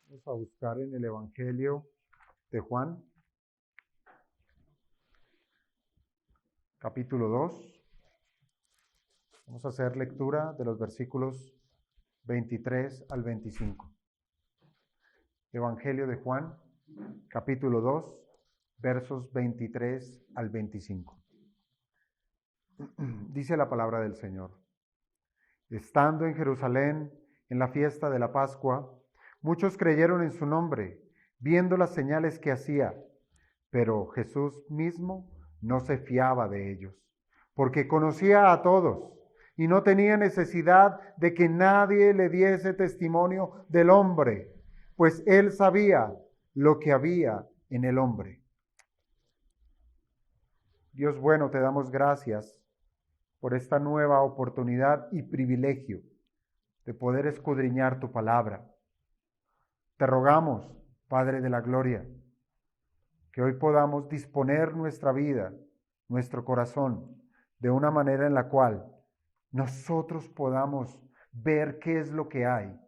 Vamos a buscar en el Evangelio de Juan, capítulo 2. Vamos a hacer lectura de los versículos 23 al 25. Evangelio de Juan, capítulo 2, versos 23 al 25. Dice la palabra del Señor. Estando en Jerusalén, en la fiesta de la Pascua, muchos creyeron en su nombre, viendo las señales que hacía, pero Jesús mismo no se fiaba de ellos, porque conocía a todos y no tenía necesidad de que nadie le diese testimonio del hombre, pues él sabía lo que había en el hombre. Dios bueno, te damos gracias por esta nueva oportunidad y privilegio de poder escudriñar tu palabra. Te rogamos, Padre de la Gloria, que hoy podamos disponer nuestra vida, nuestro corazón, de una manera en la cual nosotros podamos ver qué es lo que hay.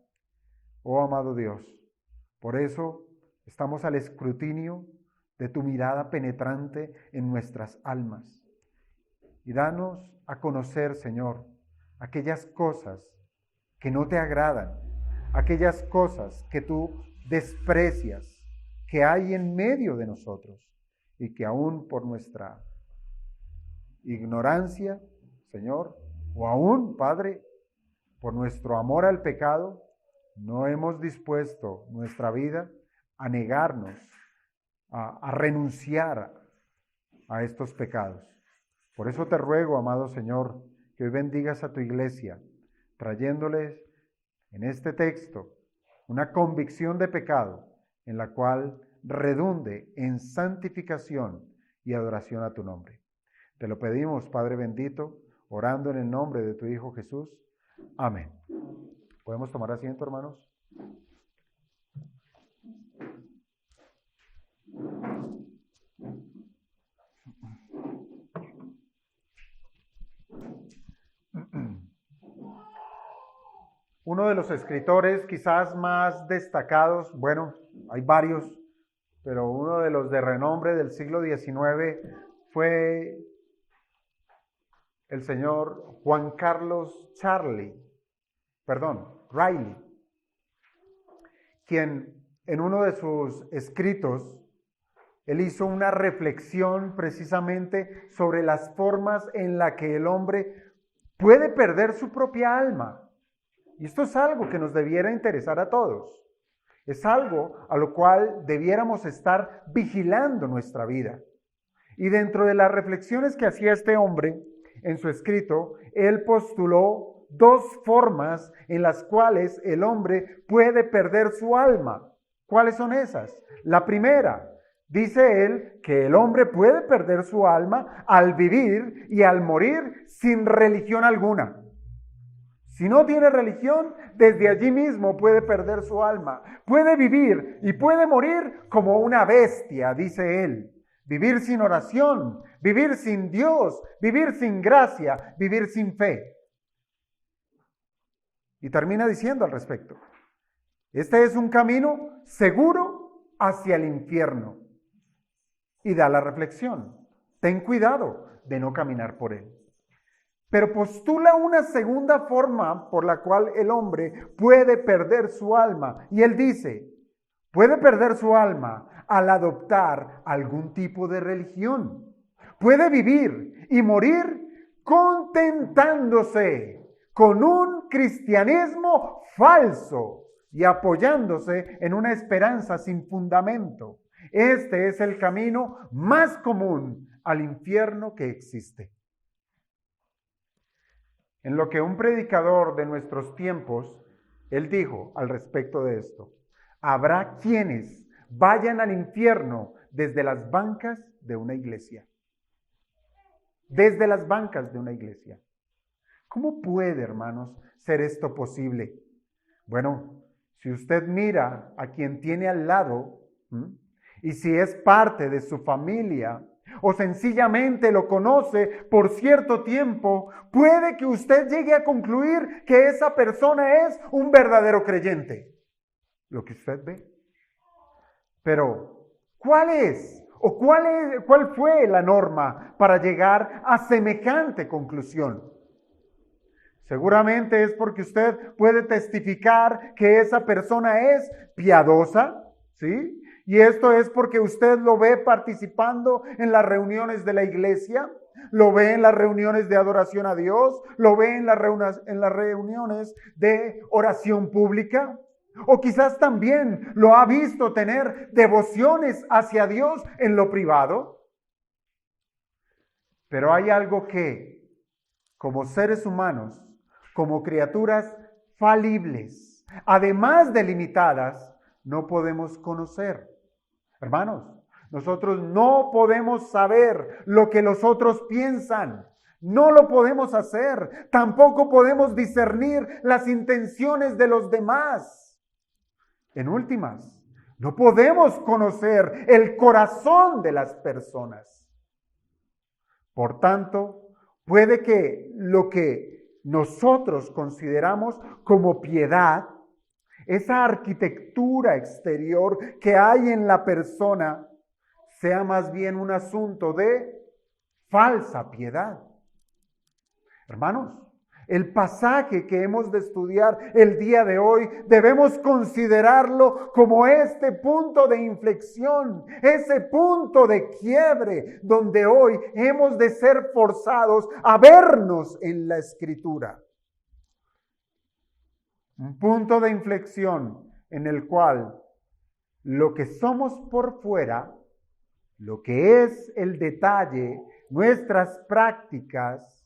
Oh amado Dios, por eso estamos al escrutinio de tu mirada penetrante en nuestras almas. Y danos a conocer, Señor, aquellas cosas que no te agradan, aquellas cosas que tú desprecias, que hay en medio de nosotros y que aún por nuestra ignorancia, Señor, o aún, Padre, por nuestro amor al pecado, no hemos dispuesto nuestra vida a negarnos, a renunciar a estos pecados. Por eso te ruego, amado Señor, que hoy bendigas a tu iglesia, trayéndoles en este texto una convicción de pecado en la cual redunde en santificación y adoración a tu nombre. Te lo pedimos, Padre bendito, orando en el nombre de tu Hijo Jesús. Amén. ¿Podemos tomar asiento, hermanos? Uno de los escritores quizás más destacados, bueno, hay varios, pero uno de los de renombre del siglo XIX fue el señor Juan Carlos Reilly, quien en uno de sus escritos, él hizo una reflexión precisamente sobre las formas en las que el hombre puede perder su propia alma. Y esto es algo que nos debiera interesar a todos. Es algo a lo cual debiéramos estar vigilando nuestra vida. Y dentro de las reflexiones que hacía este hombre en su escrito, él postuló dos formas en las cuales el hombre puede perder su alma. ¿Cuáles son esas? La primera, dice él que el hombre puede perder su alma al vivir y al morir sin religión alguna. Si no tiene religión, desde allí mismo puede perder su alma. Puede vivir y puede morir como una bestia, dice él. Vivir sin oración, vivir sin Dios, vivir sin gracia, vivir sin fe. Y termina diciendo al respecto: este es un camino seguro hacia el infierno. Y da la reflexión: ten cuidado de no caminar por él. Pero postula una segunda forma por la cual el hombre puede perder su alma. Y él dice, puede perder su alma al adoptar algún tipo de religión. Puede vivir y morir contentándose con un cristianismo falso y apoyándose en una esperanza sin fundamento. Este es el camino más común al infierno que existe. En lo que un predicador de nuestros tiempos, él dijo al respecto de esto: habrá quienes vayan al infierno desde las bancas de una iglesia. Desde las bancas de una iglesia. ¿Cómo puede, hermanos, ser esto posible? Bueno, si usted mira a quien tiene al lado, y si es parte de su familia, o sencillamente lo conoce por cierto tiempo, puede que usted llegue a concluir que esa persona es un verdadero creyente. Lo que usted ve. Pero, ¿cuál es? ¿O cuál fue la norma para llegar a semejante conclusión? Seguramente es porque usted puede testificar que esa persona es piadosa, ¿sí? Y esto es porque usted lo ve participando en las reuniones de la iglesia, lo ve en las reuniones de adoración a Dios, lo ve en las reuniones de oración pública, o quizás también lo ha visto tener devociones hacia Dios en lo privado. Pero hay algo que, como seres humanos, como criaturas falibles, además de limitadas, no podemos conocer. Hermanos, nosotros no podemos saber lo que los otros piensan. No lo podemos hacer. Tampoco podemos discernir las intenciones de los demás. En últimas, no podemos conocer el corazón de las personas. Por tanto, puede que lo que nosotros consideramos como piedad, esa arquitectura exterior que hay en la persona, sea más bien un asunto de falsa piedad. Hermanos, el pasaje que hemos de estudiar el día de hoy debemos considerarlo como este punto de inflexión, ese punto de quiebre donde hoy hemos de ser forzados a vernos en la Escritura. Un punto de inflexión en el cual lo que somos por fuera, lo que es el detalle, nuestras prácticas,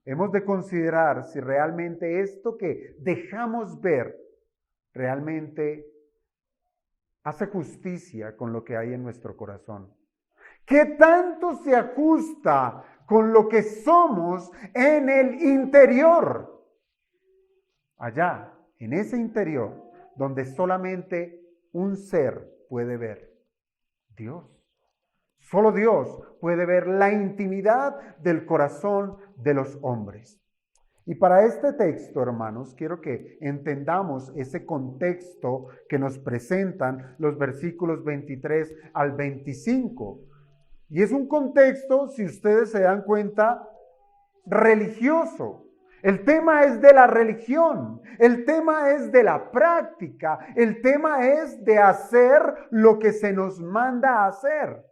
hemos de considerar si realmente esto que dejamos ver realmente hace justicia con lo que hay en nuestro corazón. ¿Qué tanto se ajusta con lo que somos en el interior? Allá, en ese interior, donde solamente un ser puede ver, Dios. Solo Dios puede ver la intimidad del corazón de los hombres. Y para este texto, hermanos, quiero que entendamos ese contexto que nos presentan los versículos 23 al 25. Y es un contexto, si ustedes se dan cuenta, religioso. El tema es de la religión, el tema es de la práctica, el tema es de hacer lo que se nos manda a hacer.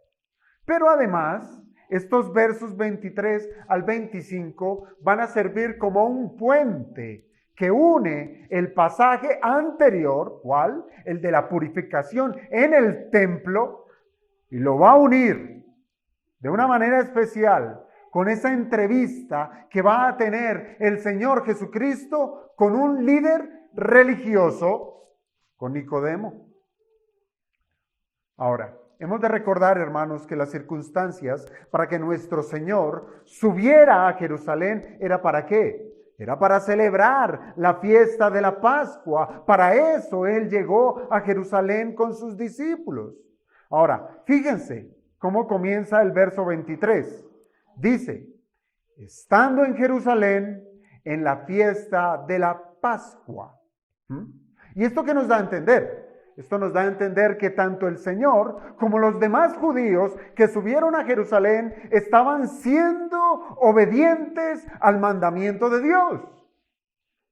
Pero además, estos versos 23 al 25 van a servir como un puente que une el pasaje anterior, ¿cuál? El de la purificación en el templo, y lo va a unir de una manera especial con esa entrevista que va a tener el Señor Jesucristo con un líder religioso, con Nicodemo. Ahora, hemos de recordar, hermanos, que las circunstancias para que nuestro Señor subiera a Jerusalén era ¿para qué? Era para celebrar la fiesta de la Pascua. Para eso Él llegó a Jerusalén con sus discípulos. Ahora, fíjense cómo comienza el verso 23. Dice, estando en Jerusalén en la fiesta de la Pascua. ¿Y esto qué nos da a entender? Esto nos da a entender que tanto el Señor como los demás judíos que subieron a Jerusalén estaban siendo obedientes al mandamiento de Dios.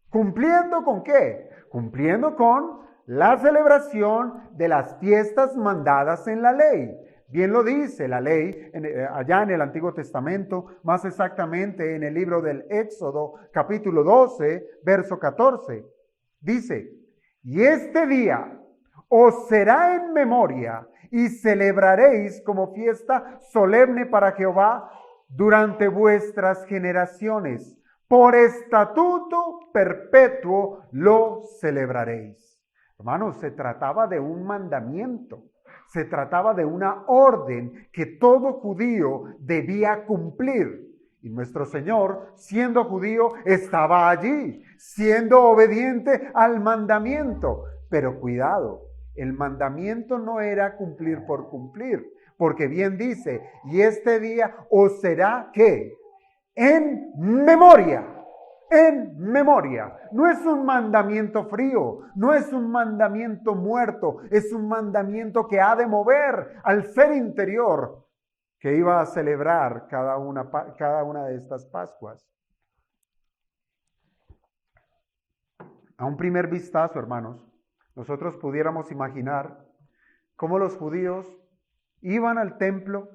¿Cumpliendo con qué? Cumpliendo con la celebración de las fiestas mandadas en la ley. Bien lo dice la ley allá en el Antiguo Testamento, más exactamente en el libro del Éxodo, capítulo 12, verso 14. Dice, y este día os será en memoria y celebraréis como fiesta solemne para Jehová durante vuestras generaciones. Por estatuto perpetuo lo celebraréis. Hermanos, se trataba de un mandamiento. Se trataba de una orden que todo judío debía cumplir. Y nuestro Señor, siendo judío, estaba allí, siendo obediente al mandamiento. Pero cuidado, el mandamiento no era cumplir por cumplir, porque bien dice, y este día os será ¿qué? En memoria. En memoria. No es un mandamiento frío, no es un mandamiento muerto, es un mandamiento que ha de mover al ser interior que iba a celebrar cada una de estas Pascuas. A un primer vistazo, hermanos, nosotros pudiéramos imaginar cómo los judíos iban al templo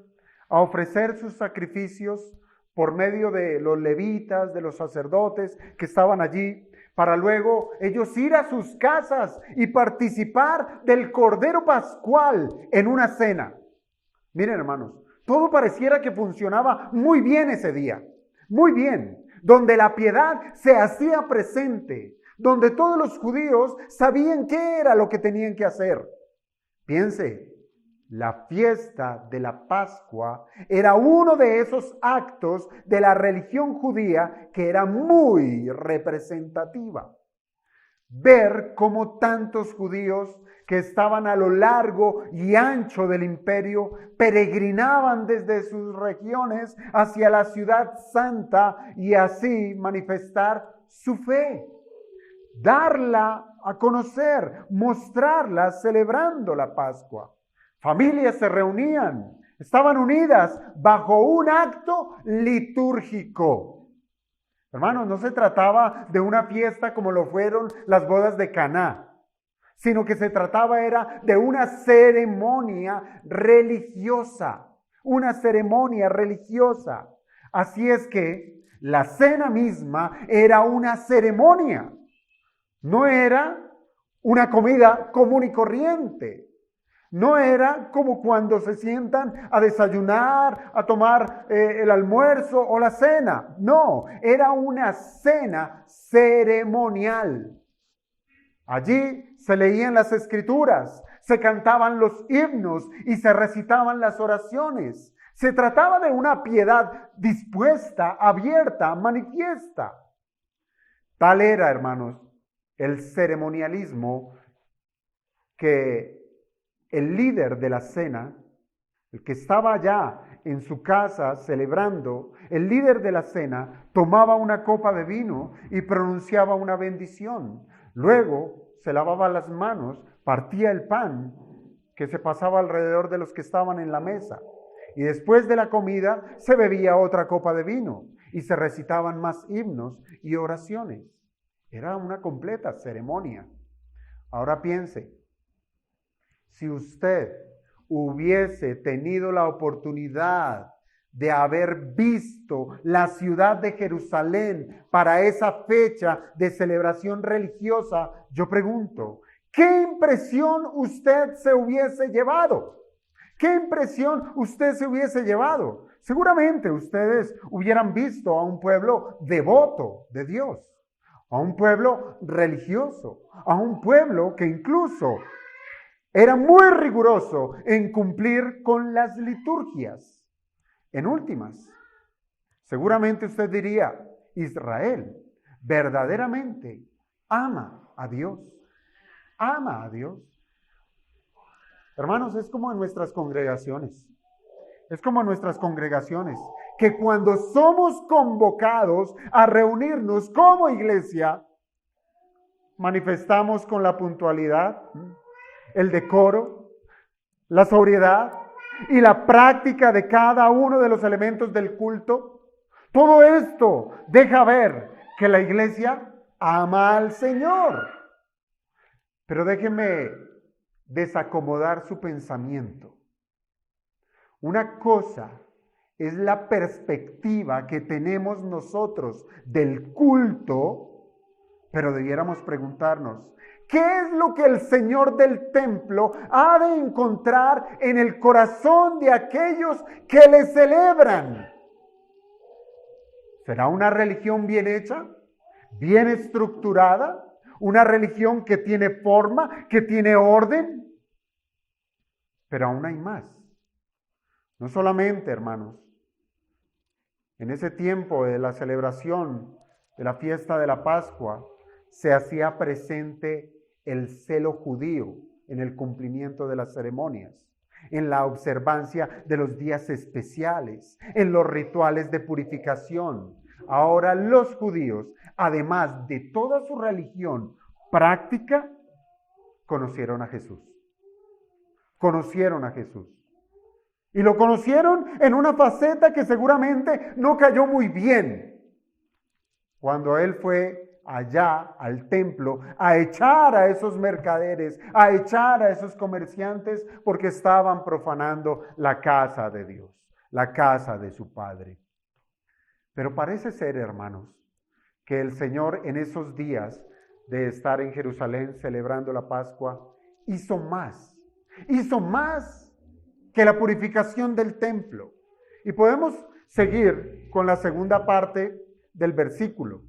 a ofrecer sus sacrificios por medio de los levitas, de los sacerdotes que estaban allí, para luego ellos ir a sus casas y participar del Cordero Pascual en una cena. Miren, hermanos, todo pareciera que funcionaba muy bien ese día, muy bien, donde la piedad se hacía presente, donde todos los judíos sabían qué era lo que tenían que hacer. Piense, la fiesta de la Pascua era uno de esos actos de la religión judía que era muy representativa. Ver cómo tantos judíos que estaban a lo largo y ancho del imperio peregrinaban desde sus regiones hacia la ciudad santa y así manifestar su fe, darla a conocer, mostrarla celebrando la Pascua. Familias se reunían, estaban unidas bajo un acto litúrgico. Hermanos, no se trataba de una fiesta como lo fueron las bodas de Caná, sino que se trataba era de una ceremonia religiosa, una ceremonia religiosa. Así es que la cena misma era una ceremonia, no era una comida común y corriente. No era como cuando se sientan a desayunar, a tomar el almuerzo o la cena. No, era una cena ceremonial. Allí se leían las escrituras, se cantaban los himnos y se recitaban las oraciones. Se trataba de una piedad dispuesta, abierta, manifiesta. Tal era, hermanos, el ceremonialismo que el líder de la cena, el que estaba allá en su casa celebrando, el líder de la cena tomaba una copa de vino y pronunciaba una bendición. Luego se lavaba las manos, partía el pan que se pasaba alrededor de los que estaban en la mesa. Y después de la comida se bebía otra copa de vino y se recitaban más himnos y oraciones. Era una completa ceremonia. Ahora piense, si usted hubiese tenido la oportunidad de haber visto la ciudad de Jerusalén para esa fecha de celebración religiosa, yo pregunto, ¿qué impresión usted se hubiese llevado? ¿Qué impresión usted se hubiese llevado? Seguramente ustedes hubieran visto a un pueblo devoto de Dios, a un pueblo religioso, a un pueblo que incluso era muy riguroso en cumplir con las liturgias. En últimas, seguramente usted diría, Israel verdaderamente ama a Dios. Ama a Dios. Hermanos, es como en nuestras congregaciones. Es como en nuestras congregaciones, que cuando somos convocados a reunirnos como iglesia, manifestamos con la puntualidad, el decoro, la sobriedad y la práctica de cada uno de los elementos del culto. Todo esto deja ver que la iglesia ama al Señor. Pero déjenme desacomodar su pensamiento. Una cosa es la perspectiva que tenemos nosotros del culto, pero debiéramos preguntarnos, ¿qué es lo que el Señor del templo ha de encontrar en el corazón de aquellos que le celebran? ¿Será una religión bien hecha? ¿Bien estructurada? ¿Una religión que tiene forma, que tiene orden? Pero aún hay más. No solamente, hermanos, en ese tiempo de la celebración de la fiesta de la Pascua, se hacía presente el celo judío en el cumplimiento de las ceremonias. en la observancia de los días especiales, en los rituales de purificación. Ahora los judíos, además de toda su religión práctica, conocieron a Jesús. Conocieron a Jesús. Y lo conocieron en una faceta que seguramente no cayó muy bien. Cuando él fue allá al templo a echar a esos mercaderes, a echar a esos comerciantes porque estaban profanando la casa de Dios, la casa de su Padre. Pero parece ser, hermanos, que el Señor en esos días de estar en Jerusalén celebrando la Pascua hizo más que la purificación del templo. Y podemos seguir con la segunda parte del versículo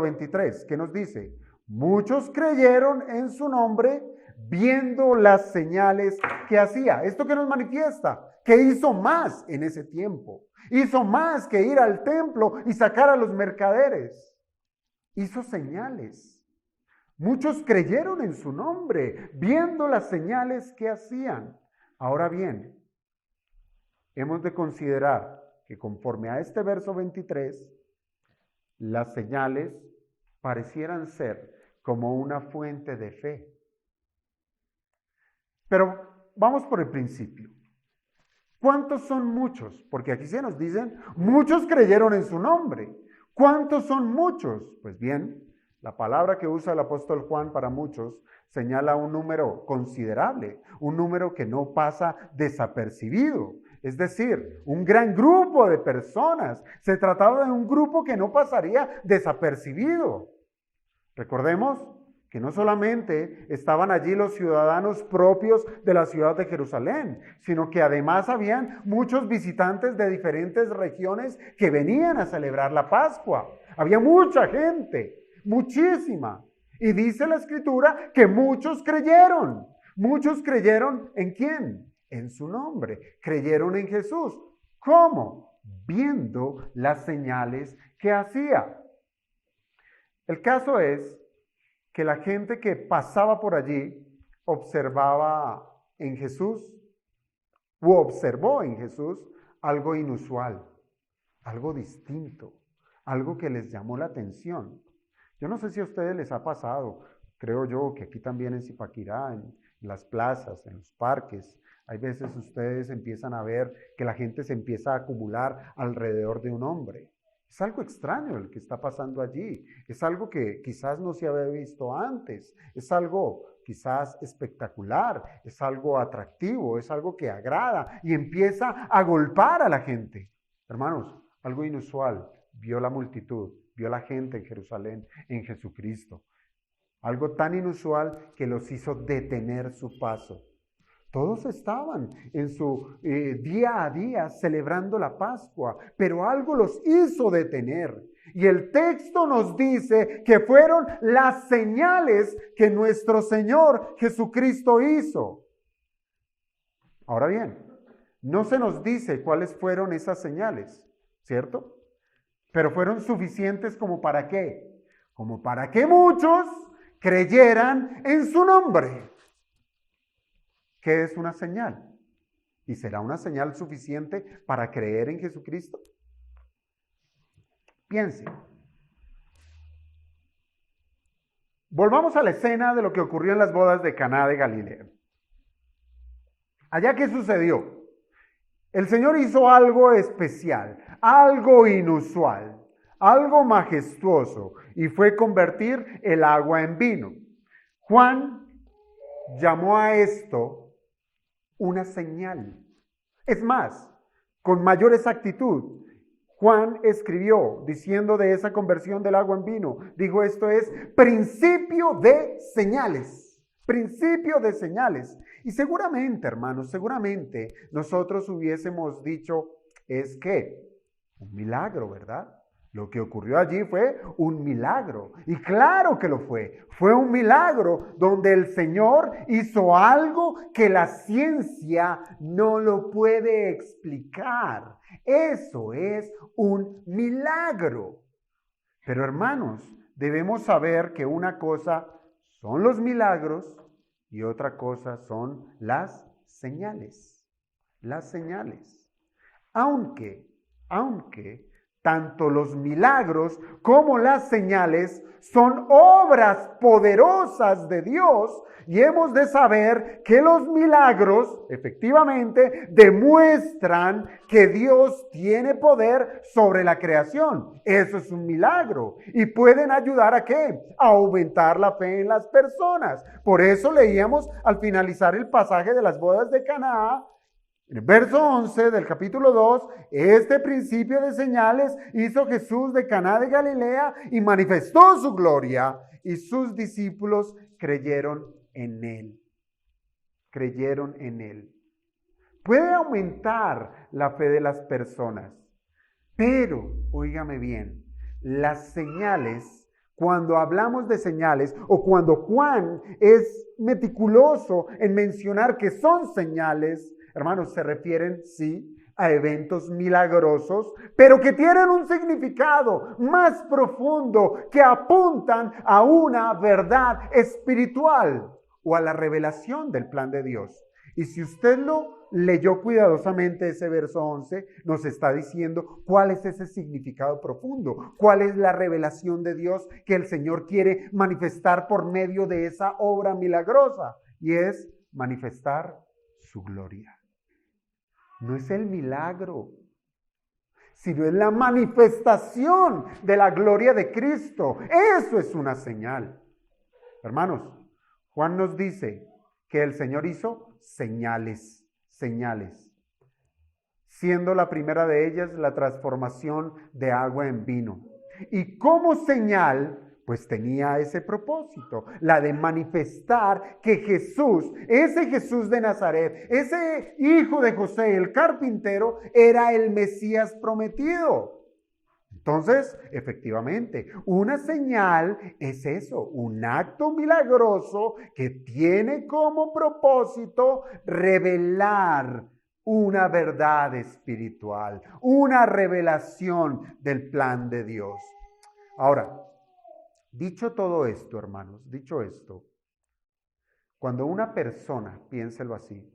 23, que nos dice: muchos creyeron en su nombre viendo las señales que hacía. ¿Esto qué nos manifiesta? Que hizo más en ese tiempo. Hizo más que ir al templo y sacar a los mercaderes. Hizo señales. Muchos creyeron en su nombre, viendo las señales que hacían. Ahora bien, hemos de considerar que conforme a este verso 23, las señales parecieran ser como una fuente de fe. Pero vamos por el principio. ¿Cuántos son muchos? Porque aquí se nos dicen, muchos creyeron en su nombre. ¿Cuántos son muchos? Pues bien, la palabra que usa el apóstol Juan para muchos señala un número considerable, un número que no pasa desapercibido. Es decir, un gran grupo de personas. Se trataba de un grupo que no pasaría desapercibido. Recordemos que no solamente estaban allí los ciudadanos propios de la ciudad de Jerusalén, sino que además habían muchos visitantes de diferentes regiones que venían a celebrar la Pascua. Había mucha gente, muchísima. Y dice la Escritura que muchos creyeron. ¿Muchos creyeron en quién? En su nombre. Creyeron en Jesús. ¿Cómo? Viendo las señales que hacía. El caso es que la gente que pasaba por allí observaba en Jesús, o observó en Jesús algo inusual, algo distinto, algo que les llamó la atención. Yo no sé si a ustedes les ha pasado, creo yo que aquí también en Zipaquirá, en las plazas, en los parques, hay veces ustedes empiezan a ver que la gente se empieza a acumular alrededor de un hombre. Es algo extraño el que está pasando allí, es algo que quizás no se había visto antes, es algo quizás espectacular, es algo atractivo, es algo que agrada y empieza a golpear a la gente. Hermanos, algo inusual, vio la multitud, vio la gente en Jerusalén, en Jesucristo. Algo tan inusual que los hizo detener su paso. Todos estaban en su día a día celebrando la Pascua, pero algo los hizo detener. Y el texto nos dice que fueron las señales que nuestro Señor Jesucristo hizo. Ahora bien, no se nos dice cuáles fueron esas señales, ¿cierto? Pero fueron suficientes como para qué, como para que muchos creyeran en su nombre. ¿Qué es una señal? ¿Y será una señal suficiente para creer en Jesucristo? Piense. Volvamos a la escena de lo que ocurrió en las bodas de Caná de Galilea. Allá, ¿qué sucedió? El Señor hizo algo especial, algo inusual, algo majestuoso, y fue convertir el agua en vino. Juan llamó a esto una señal. Es más, con mayor exactitud, Juan escribió diciendo de esa conversión del agua en vino, dijo: esto es principio de señales, principio de señales. Y seguramente, hermanos, seguramente nosotros hubiésemos dicho, es que un milagro, ¿verdad? Lo que ocurrió allí fue un milagro. Y claro que lo fue. Fue un milagro donde el Señor hizo algo que la ciencia no lo puede explicar. Eso es un milagro. Pero hermanos, debemos saber que una cosa son los milagros y otra cosa son las señales. Las señales. Aunque tanto los milagros como las señales son obras poderosas de Dios, y hemos de saber que los milagros efectivamente demuestran que Dios tiene poder sobre la creación. Eso es un milagro. Y pueden ayudar ¿a qué? A aumentar la fe en las personas. Por eso leíamos al finalizar el pasaje de las bodas de Caná, en el verso 11 del capítulo 2, este principio de señales hizo Jesús de Caná de Galilea y manifestó su gloria, y sus discípulos creyeron en él. Creyeron en él. Puede aumentar la fe de las personas, pero, óigame bien, las señales, cuando hablamos de señales, o cuando Juan es meticuloso en mencionar que son señales, hermanos, se refieren, sí, a eventos milagrosos, pero que tienen un significado más profundo, que apuntan a una verdad espiritual o a la revelación del plan de Dios. Y si usted lo leyó cuidadosamente, ese verso 11 nos está diciendo cuál es ese significado profundo, cuál es la revelación de Dios que el Señor quiere manifestar por medio de esa obra milagrosa, y es manifestar su gloria. No es el milagro, sino es la manifestación de la gloria de Cristo. Eso es una señal. Hermanos, Juan nos dice que el Señor hizo señales, siendo la primera de ellas la transformación de agua en vino. Y como señal, pues tenía ese propósito, la de manifestar que Jesús, ese Jesús de Nazaret, ese hijo de José, el carpintero, era el Mesías prometido. Entonces, efectivamente, una señal es eso, un acto milagroso que tiene como propósito revelar una verdad espiritual, una revelación del plan de Dios. Ahora, dicho todo esto, hermanos, dicho esto, cuando una persona, piénselo así,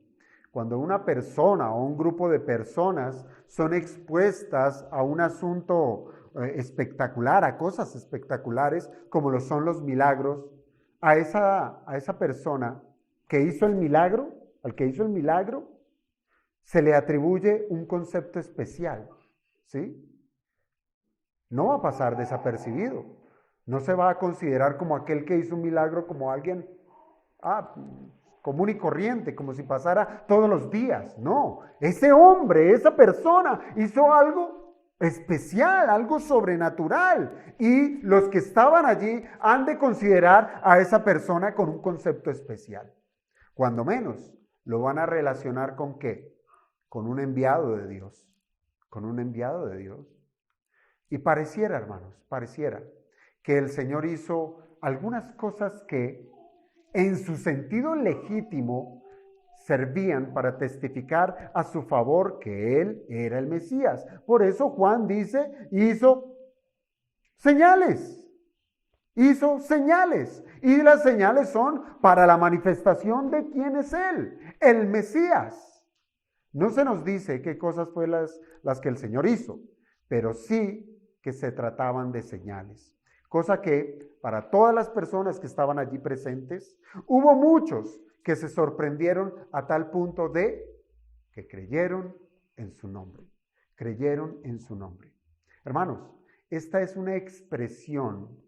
cuando una persona o un grupo de personas son expuestas a un asunto espectacular, a cosas espectaculares, como lo son los milagros, a esa persona que hizo el milagro, al que hizo el milagro, se le atribuye un concepto especial, ¿sí? No va a pasar desapercibido. No se va a considerar como aquel que hizo un milagro como alguien común y corriente, como si pasara todos los días. No, ese hombre, esa persona hizo algo especial, algo sobrenatural. Y los que estaban allí han de considerar a esa persona con un concepto especial. Cuando menos, lo van a relacionar ¿con qué? Con un enviado de Dios. Con un enviado de Dios. Y pareciera, hermanos, pareciera que el Señor hizo algunas cosas que en su sentido legítimo servían para testificar a su favor que Él era el Mesías. Por eso Juan dice, hizo señales. Hizo señales. Y las señales son para la manifestación de quién es Él, el Mesías. No se nos dice qué cosas fue las que el Señor hizo, pero sí que se trataban de señales. Cosa que para todas las personas que estaban allí presentes, hubo muchos que se sorprendieron a tal punto de que creyeron en su nombre. Creyeron en su nombre. Hermanos, esta es una expresión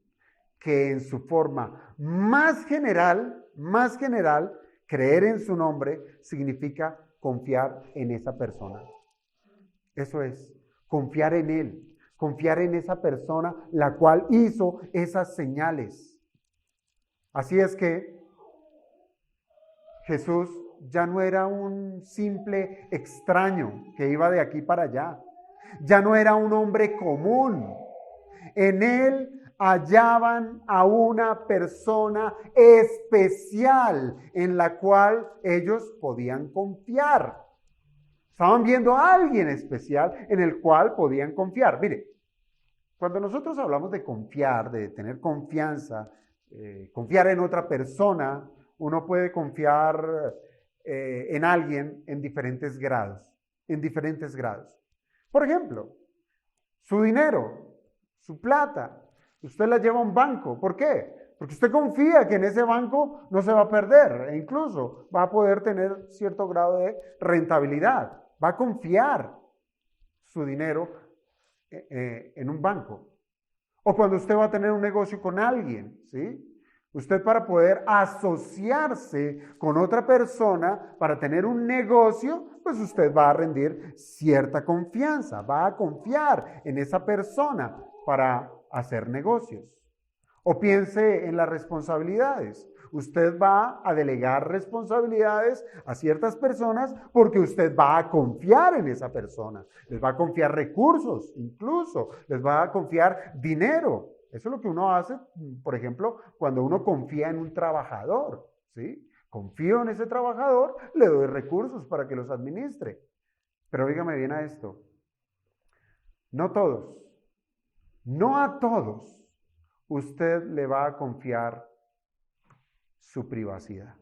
que en su forma más general, creer en su nombre significa confiar en esa persona. Eso es, confiar en Él. Confiar en esa persona la cual hizo esas señales. Así es que Jesús ya no era un simple extraño que iba de aquí para allá. Ya no era un hombre común. En Él hallaban a una persona especial en la cual ellos podían confiar. Estaban viendo a alguien especial en el cual podían confiar. Mire, cuando nosotros hablamos de confiar, de tener confianza, confiar en otra persona, uno puede confiar en alguien en diferentes grados, Por ejemplo, su dinero, su plata, usted la lleva a un banco. ¿Por qué? Porque usted confía que en ese banco no se va a perder e incluso va a poder tener cierto grado de rentabilidad. Va a confiar su dinero en un banco. O cuando usted va a tener un negocio con alguien, ¿sí? Usted para poder asociarse con otra persona para tener un negocio, pues usted va a rendir cierta confianza, va a confiar en esa persona para hacer negocios. O piense en las responsabilidades. Usted va a delegar responsabilidades a ciertas personas porque usted va a confiar en esa persona. Les va a confiar recursos, incluso les va a confiar dinero. Eso es lo que uno hace, por ejemplo, cuando uno confía en un trabajador, ¿sí? Confío en ese trabajador, le doy recursos para que los administre. Pero dígame bien a esto. No a todos, usted le va a confiar su privacidad.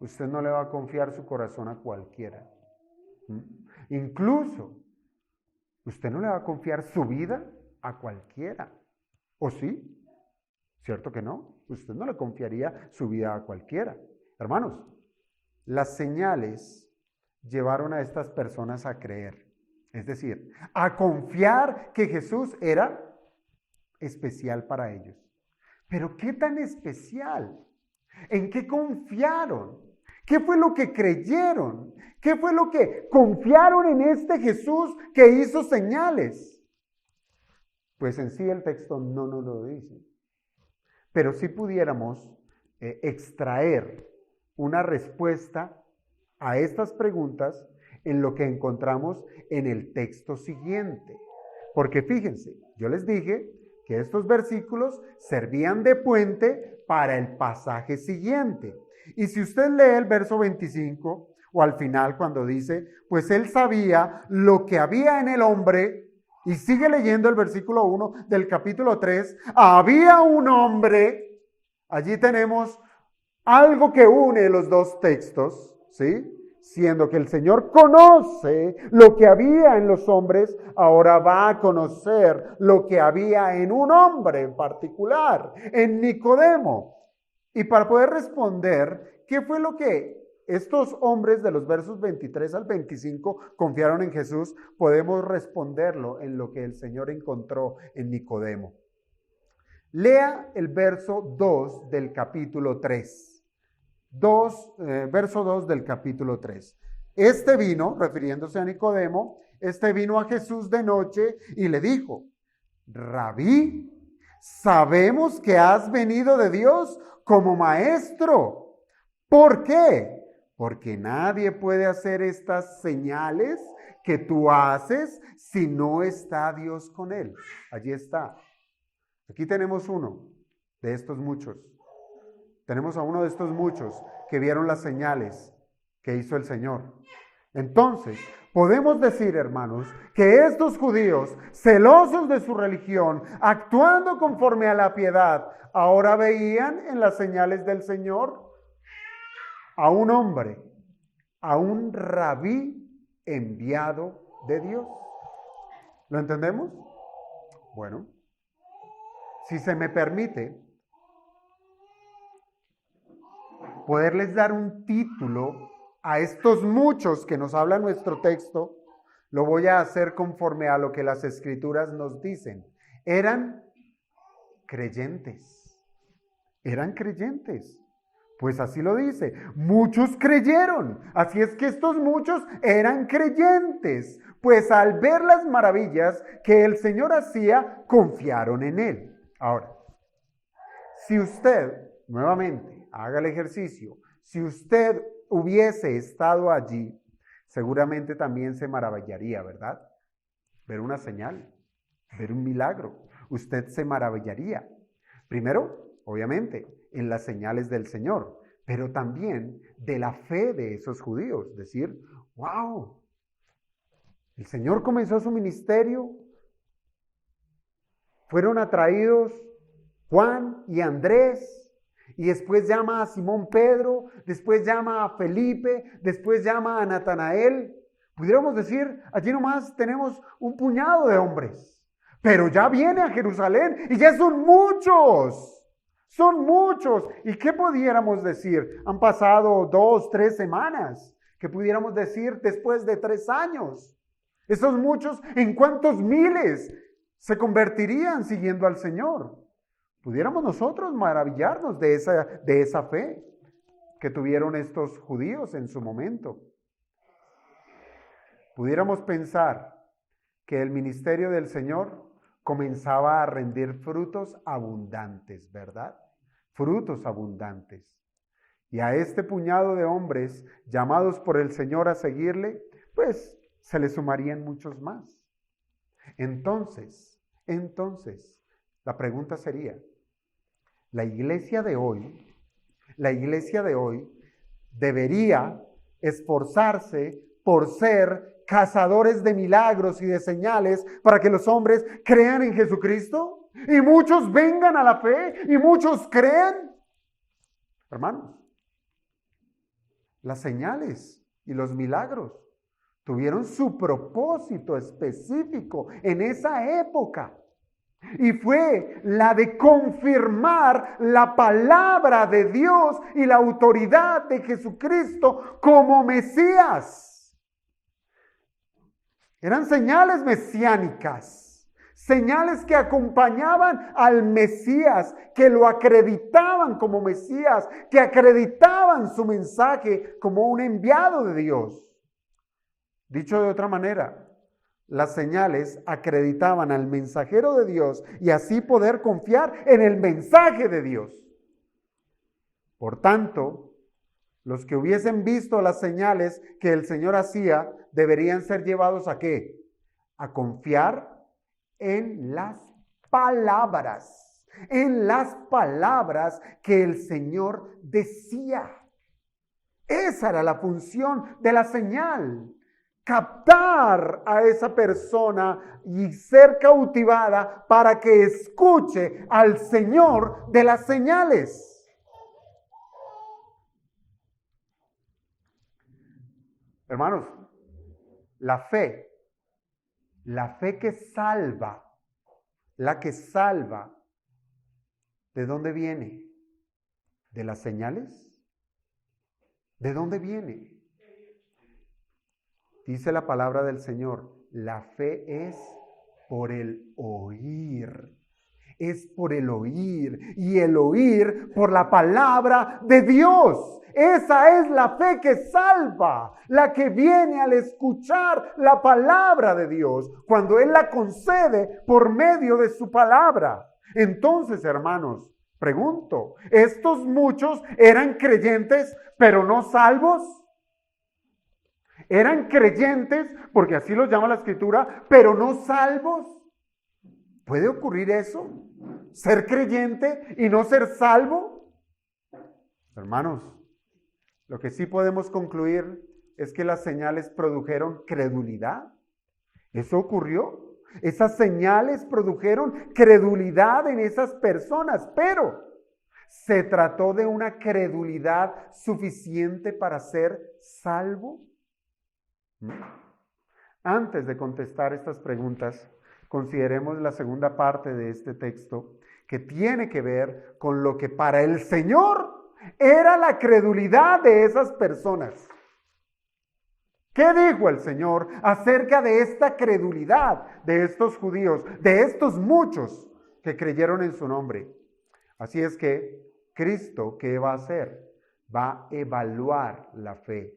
Usted no le va a confiar su corazón a cualquiera. Incluso, usted no le va a confiar su vida a cualquiera. ¿O sí? ¿Cierto que no? Usted no le confiaría su vida a cualquiera. Hermanos, las señales llevaron a estas personas a creer. Es decir, a confiar que Jesús era especial para ellos. Pero ¿qué tan especial? ¿En qué confiaron? ¿Qué fue lo que creyeron? ¿Qué fue lo que confiaron en este Jesús que hizo señales? Pues en sí el texto no nos lo dice. Pero sí pudiéramos extraer una respuesta a estas preguntas en lo que encontramos en el texto siguiente. Porque fíjense, yo les dije que estos versículos servían de puente para el pasaje siguiente. Y si usted lee el verso 25 o al final cuando dice, pues él sabía lo que había en el hombre, y sigue leyendo el versículo 1 del capítulo 3, había un hombre, allí tenemos algo que une los dos textos, ¿sí? Siendo que el Señor conoce lo que había en los hombres, ahora va a conocer lo que había en un hombre en particular, en Nicodemo. Y para poder responder, ¿qué fue lo que estos hombres de los versos 23 al 25 confiaron en Jesús? Podemos responderlo en lo que el Señor encontró en Nicodemo. Lea el verso 2 del capítulo 3. Verso 2 del capítulo 3. Este vino, refiriéndose a Nicodemo, vino a Jesús de noche y le dijo, Rabí, sabemos que has venido de Dios como maestro. ¿Por qué? Porque nadie puede hacer estas señales que tú haces si no está Dios con él. Allí está. Aquí tenemos uno de estos muchos. Tenemos a uno de estos muchos que vieron las señales que hizo el Señor. Entonces, podemos decir, hermanos, que estos judíos, celosos de su religión, actuando conforme a la piedad, ahora veían en las señales del Señor a un hombre, a un rabí enviado de Dios. ¿Lo entendemos? Bueno, si se me permite, poderles dar un título a estos muchos que nos habla nuestro texto, lo voy a hacer conforme a lo que las Escrituras nos dicen. Eran creyentes. Eran creyentes. Pues así lo dice. Muchos creyeron. Así es que estos muchos eran creyentes. Pues al ver las maravillas que el Señor hacía, confiaron en Él. Ahora, si usted, nuevamente, haga el ejercicio. Si usted hubiese estado allí, seguramente también se maravillaría, ¿verdad? Ver una señal, ver un milagro. Usted se maravillaría. Primero, obviamente, en las señales del Señor, pero también de la fe de esos judíos. Decir, wow, el Señor comenzó su ministerio, fueron atraídos Juan y Andrés, Y después llama a Simón Pedro, después llama a Felipe, después llama a Natanael. Pudiéramos decir, allí nomás tenemos un puñado de hombres, pero ya viene a Jerusalén y ya son muchos. Son muchos. ¿Y qué pudiéramos decir? Han pasado 2, 3 semanas. ¿Qué pudiéramos decir después de 3 años? Esos muchos, ¿en cuántos miles se convertirían siguiendo al Señor? Pudiéramos nosotros maravillarnos de esa fe que tuvieron estos judíos en su momento. Pudiéramos pensar que el ministerio del Señor comenzaba a rendir frutos abundantes, ¿verdad? Frutos abundantes. Y a este puñado de hombres llamados por el Señor a seguirle, pues se le sumarían muchos más. Entonces, la pregunta sería, la iglesia de hoy debería esforzarse por ser cazadores de milagros y de señales para que los hombres crean en Jesucristo y muchos vengan a la fe y muchos crean. Hermanos, las señales y los milagros tuvieron su propósito específico en esa época. Y fue la de confirmar la palabra de Dios y la autoridad de Jesucristo como Mesías. Eran señales mesiánicas, señales que acompañaban al Mesías, que lo acreditaban como Mesías, que acreditaban su mensaje como un enviado de Dios. Dicho de otra manera, las señales acreditaban al mensajero de Dios y así poder confiar en el mensaje de Dios. Por tanto, los que hubiesen visto las señales que el Señor hacía deberían ser llevados ¿a qué? A confiar en las palabras que el Señor decía. Esa era la función de la señal. Captar a esa persona y ser cautivada para que escuche al Señor de las señales. Hermanos, la fe que salva, ¿de dónde viene? ¿De las señales? ¿De dónde viene? Dice la palabra del Señor, la fe es por el oír. Es por el oír. Y el oír por la palabra de Dios. Esa es la fe que salva. La que viene al escuchar la palabra de Dios. Cuando Él la concede por medio de su palabra. Entonces, hermanos, pregunto, ¿estos muchos eran creyentes pero no salvos? Eran creyentes, porque así los llama la Escritura, pero no salvos. ¿Puede ocurrir eso? ¿Ser creyente y no ser salvo? Hermanos, lo que sí podemos concluir es que las señales produjeron credulidad. ¿Eso ocurrió? Esas señales produjeron credulidad en esas personas, pero ¿se trató de una credulidad suficiente para ser salvo? Antes de contestar estas preguntas, consideremos la segunda parte de este texto que tiene que ver con lo que para el Señor era la credulidad de esas personas. ¿Qué dijo el Señor acerca de esta credulidad de estos judíos, de estos muchos que creyeron en su nombre? Así es que Cristo, ¿qué va a hacer? Va a evaluar la fe.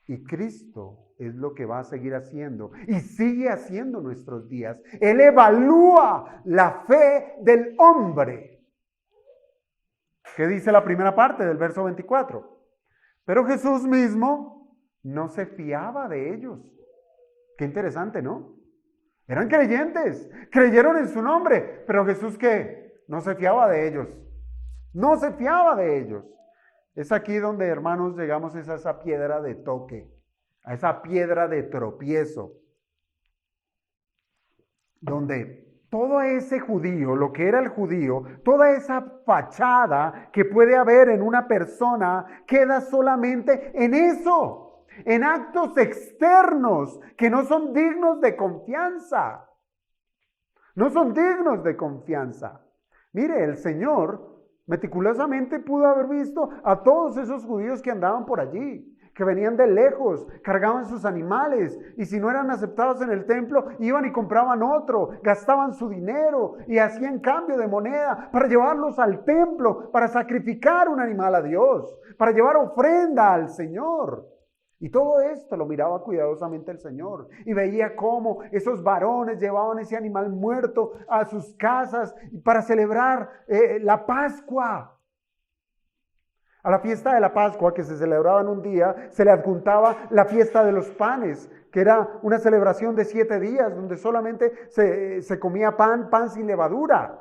Y Cristo es lo que va a seguir haciendo y sigue haciendo en nuestros días. Él evalúa la fe del hombre. ¿Qué dice la primera parte del verso 24? Pero Jesús mismo no se fiaba de ellos. Qué interesante, ¿no? Eran creyentes, creyeron en su nombre, pero Jesús ¿qué? No se fiaba de ellos. No se fiaba de ellos. Es aquí donde, hermanos, llegamos a esa piedra de toque, a esa piedra de tropiezo, donde todo ese judío, lo que era el judío, toda esa fachada que puede haber en una persona, queda solamente en eso, en actos externos que no son dignos de confianza. No son dignos de confianza. Mire, el Señor meticulosamente pudo haber visto a todos esos judíos que andaban por allí, que venían de lejos, cargaban sus animales, y si no eran aceptados en el templo, iban y compraban otro, gastaban su dinero y hacían cambio de moneda para llevarlos al templo, para sacrificar un animal a Dios, para llevar ofrenda al Señor. Y todo esto lo miraba cuidadosamente el Señor y veía cómo esos varones llevaban ese animal muerto a sus casas para celebrar la Pascua. A la fiesta de la Pascua, que se celebraba en un día, se le adjuntaba la fiesta de los panes, que era una celebración de 7 días, donde solamente se comía pan sin levadura.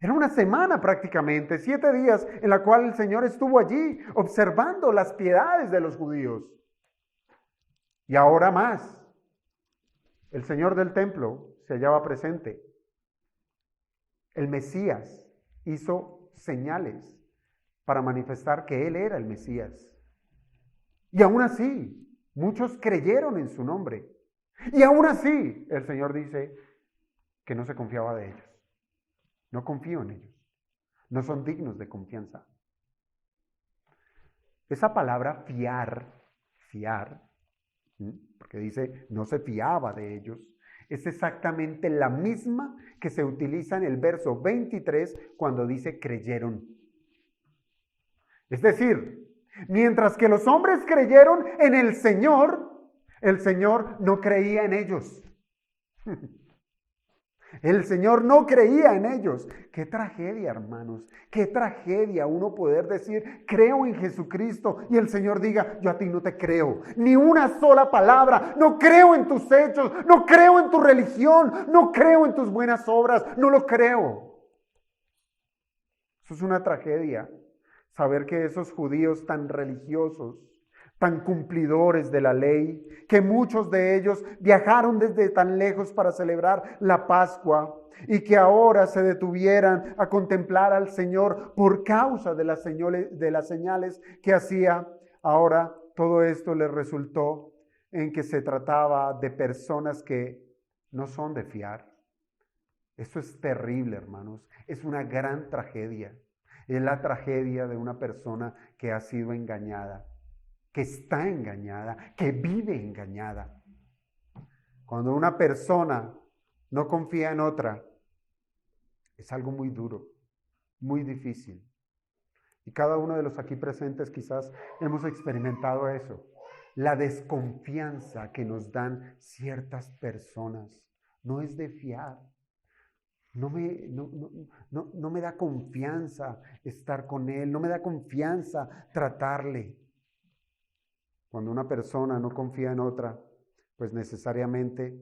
Era una semana prácticamente, 7 días, en la cual el Señor estuvo allí, observando las piedades de los judíos. Y ahora más, el Señor del templo se hallaba presente. El Mesías hizo señales para manifestar que Él era el Mesías. Y aún así, muchos creyeron en su nombre. Y aún así, el Señor dice que no se confiaba de ellos. No confío en ellos. No son dignos de confianza. Esa palabra fiar, porque dice no se fiaba de ellos, es exactamente la misma que se utiliza en el verso 23 cuando dice creyeron. Es decir, mientras que los hombres creyeron en el Señor no creía en ellos. El Señor no creía en ellos. Qué tragedia, hermanos. Qué tragedia uno poder decir, creo en Jesucristo, y el Señor diga, yo a ti no te creo. Ni una sola palabra. No creo en tus hechos. No creo en tu religión. No creo en tus buenas obras. No lo creo. Eso es una tragedia. Saber que esos judíos tan religiosos, tan cumplidores de la ley, que muchos de ellos viajaron desde tan lejos para celebrar la Pascua y que ahora se detuvieran a contemplar al Señor por causa de las señales que hacía, ahora todo esto les resultó en que se trataba de personas que no son de fiar. Esto es terrible, hermanos. Es una gran tragedia. Es la tragedia de una persona que ha sido engañada, que está engañada, que vive engañada. Cuando una persona no confía en otra, es algo muy duro, muy difícil. Y cada uno de los aquí presentes quizás hemos experimentado eso. La desconfianza que nos dan ciertas personas no es de fiar. No me da confianza estar con él, no me da confianza tratarle. Cuando una persona no confía en otra, pues necesariamente,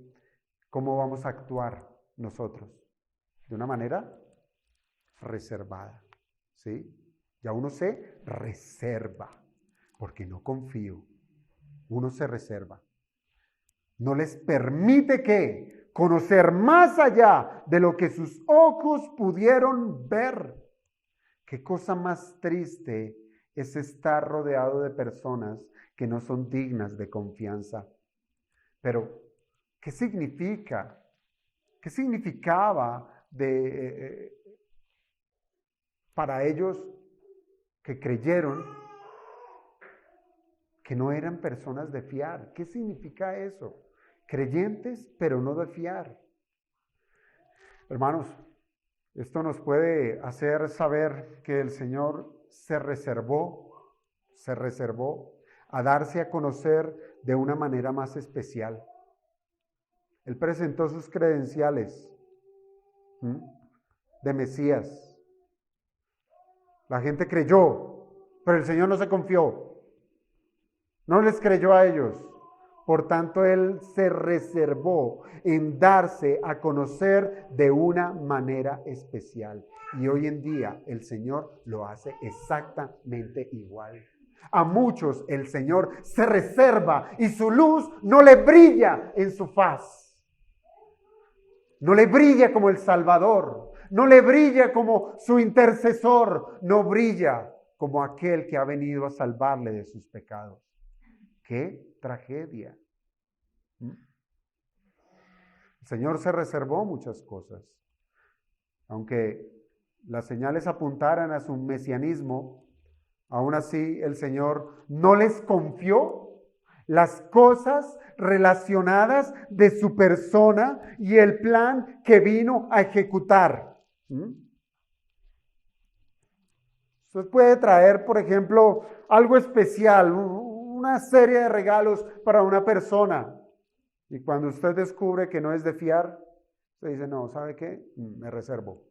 ¿cómo vamos a actuar nosotros? De una manera reservada, ¿sí? Ya uno se reserva, porque no confío. Uno se reserva. No les permite que conocer más allá de lo que sus ojos pudieron ver. Qué cosa más triste es estar rodeado de personas que no son dignas de confianza. Pero, ¿qué significa? ¿Qué significaba para ellos que creyeron que no eran personas de fiar? ¿Qué significa eso? Creyentes, pero no de fiar. Hermanos, esto nos puede hacer saber que el Señor se reservó a darse a conocer de una manera más especial. Él presentó sus credenciales de Mesías. La gente creyó, pero el Señor no se confió. No les creyó a ellos. Por tanto, Él se reservó en darse a conocer de una manera especial. Y hoy en día el Señor lo hace exactamente igual. A muchos el Señor se reserva y su luz no le brilla en su faz. No le brilla como el Salvador, no le brilla como su intercesor, no brilla como aquel que ha venido a salvarle de sus pecados. ¡Qué tragedia! El Señor se reservó muchas cosas. Aunque las señales apuntaran a su mesianismo, aún así el Señor no les confió las cosas relacionadas de su persona y el plan que vino a ejecutar. Usted puede traer, por ejemplo, algo especial, una serie de regalos para una persona. Y cuando usted descubre que no es de fiar, usted dice, no, ¿sabe qué? Me reservo.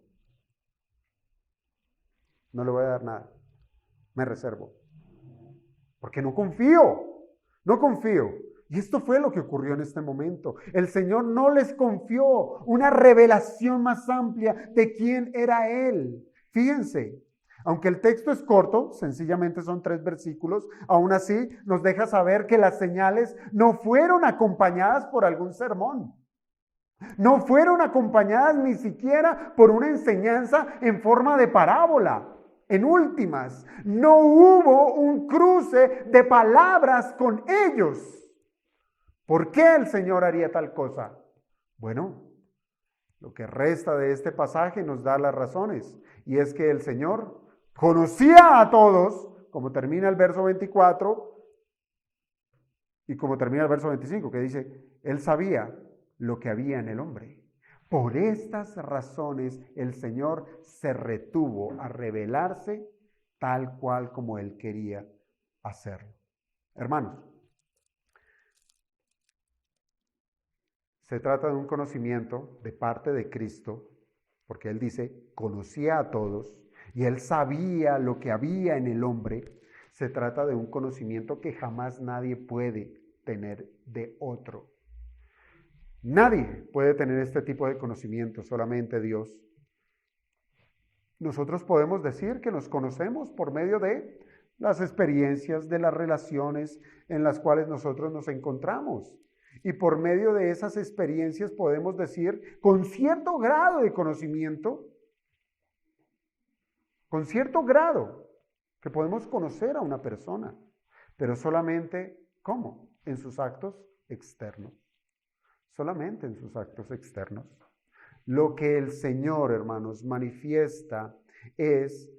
No le voy a dar nada. Me reservo. Porque no confío. No confío. Y esto fue lo que ocurrió en este momento. El Señor no les confió una revelación más amplia de quién era Él. Fíjense, aunque el texto es corto, sencillamente son 3 versículos, aún así nos deja saber que las señales no fueron acompañadas por algún sermón. No fueron acompañadas ni siquiera por una enseñanza en forma de parábola. En últimas, no hubo un cruce de palabras con ellos. ¿Por qué el Señor haría tal cosa? Bueno, lo que resta de este pasaje nos da las razones. Y es que el Señor conocía a todos, como termina el verso 24 y como termina el verso 25, que dice, Él sabía lo que había en el hombre. Por estas razones el Señor se retuvo a revelarse tal cual como Él quería hacerlo. Hermanos, se trata de un conocimiento de parte de Cristo, porque Él dice, conocía a todos y Él sabía lo que había en el hombre. Se trata de un conocimiento que jamás nadie puede tener de otro. Nadie puede tener este tipo de conocimiento, solamente Dios. Nosotros podemos decir que nos conocemos por medio de las experiencias, de las relaciones en las cuales nosotros nos encontramos. Y por medio de esas experiencias podemos decir con cierto grado de conocimiento, con cierto grado, que podemos conocer a una persona, pero solamente, ¿cómo? En sus actos externos. Solamente en sus actos externos. Lo que el Señor, hermanos, manifiesta es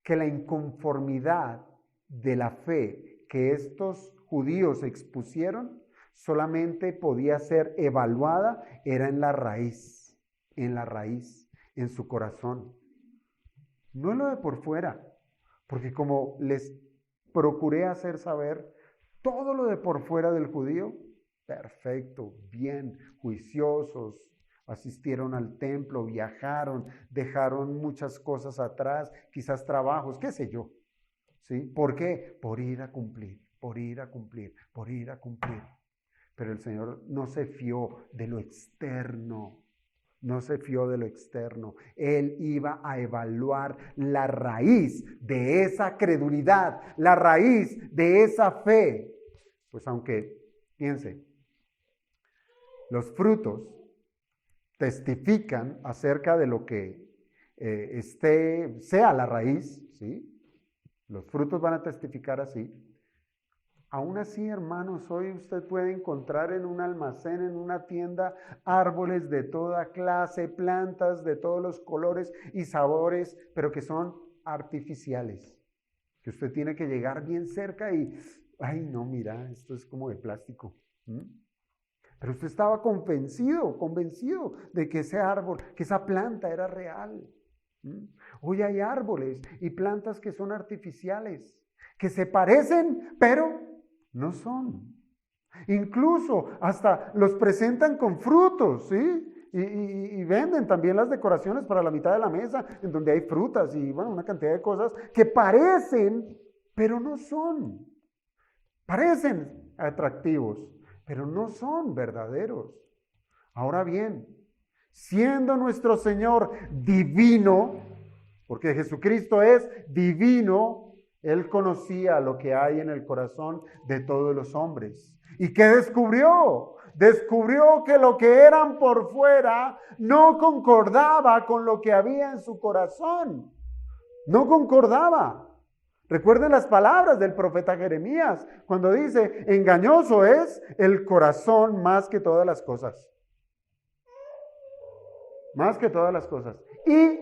que la inconformidad de la fe que estos judíos expusieron solamente podía ser evaluada, era en la raíz, en su corazón. No en lo de por fuera, porque como les procuré hacer saber, todo lo de por fuera del judío, perfecto, bien, juiciosos, asistieron al templo, viajaron, dejaron muchas cosas atrás, quizás trabajos, qué sé yo. ¿Sí? ¿Por qué? Por ir a cumplir, por ir a cumplir, por ir a cumplir. Pero el Señor no se fió de lo externo, no se fió de lo externo. Él iba a evaluar la raíz de esa credulidad, la raíz de esa fe. Pues aunque, piense, los frutos testifican acerca de lo que sea la raíz, ¿sí? Los frutos van a testificar así. Aún así, hermanos, hoy usted puede encontrar en un almacén, en una tienda, árboles de toda clase, plantas de todos los colores y sabores, pero que son artificiales. Que usted tiene que llegar bien cerca y, ay no, mira, esto es como de plástico. Pero usted estaba convencido de que ese árbol, que esa planta era real. Hoy hay árboles y plantas que son artificiales, que se parecen, pero no son. Incluso hasta los presentan con frutos, ¿sí? Y venden también las decoraciones para la mitad de la mesa, en donde hay frutas y bueno, una cantidad de cosas que parecen, pero no son. Parecen atractivos, pero no son verdaderos. Ahora bien, siendo nuestro Señor divino, porque Jesucristo es divino, Él conocía lo que hay en el corazón de todos los hombres. ¿Y qué descubrió? descubrió que lo que eran por fuera no concordaba con lo que había en su corazón. No concordaba. Recuerden las palabras del profeta Jeremías, cuando dice, engañoso es el corazón más que todas las cosas. Más que todas las cosas. Y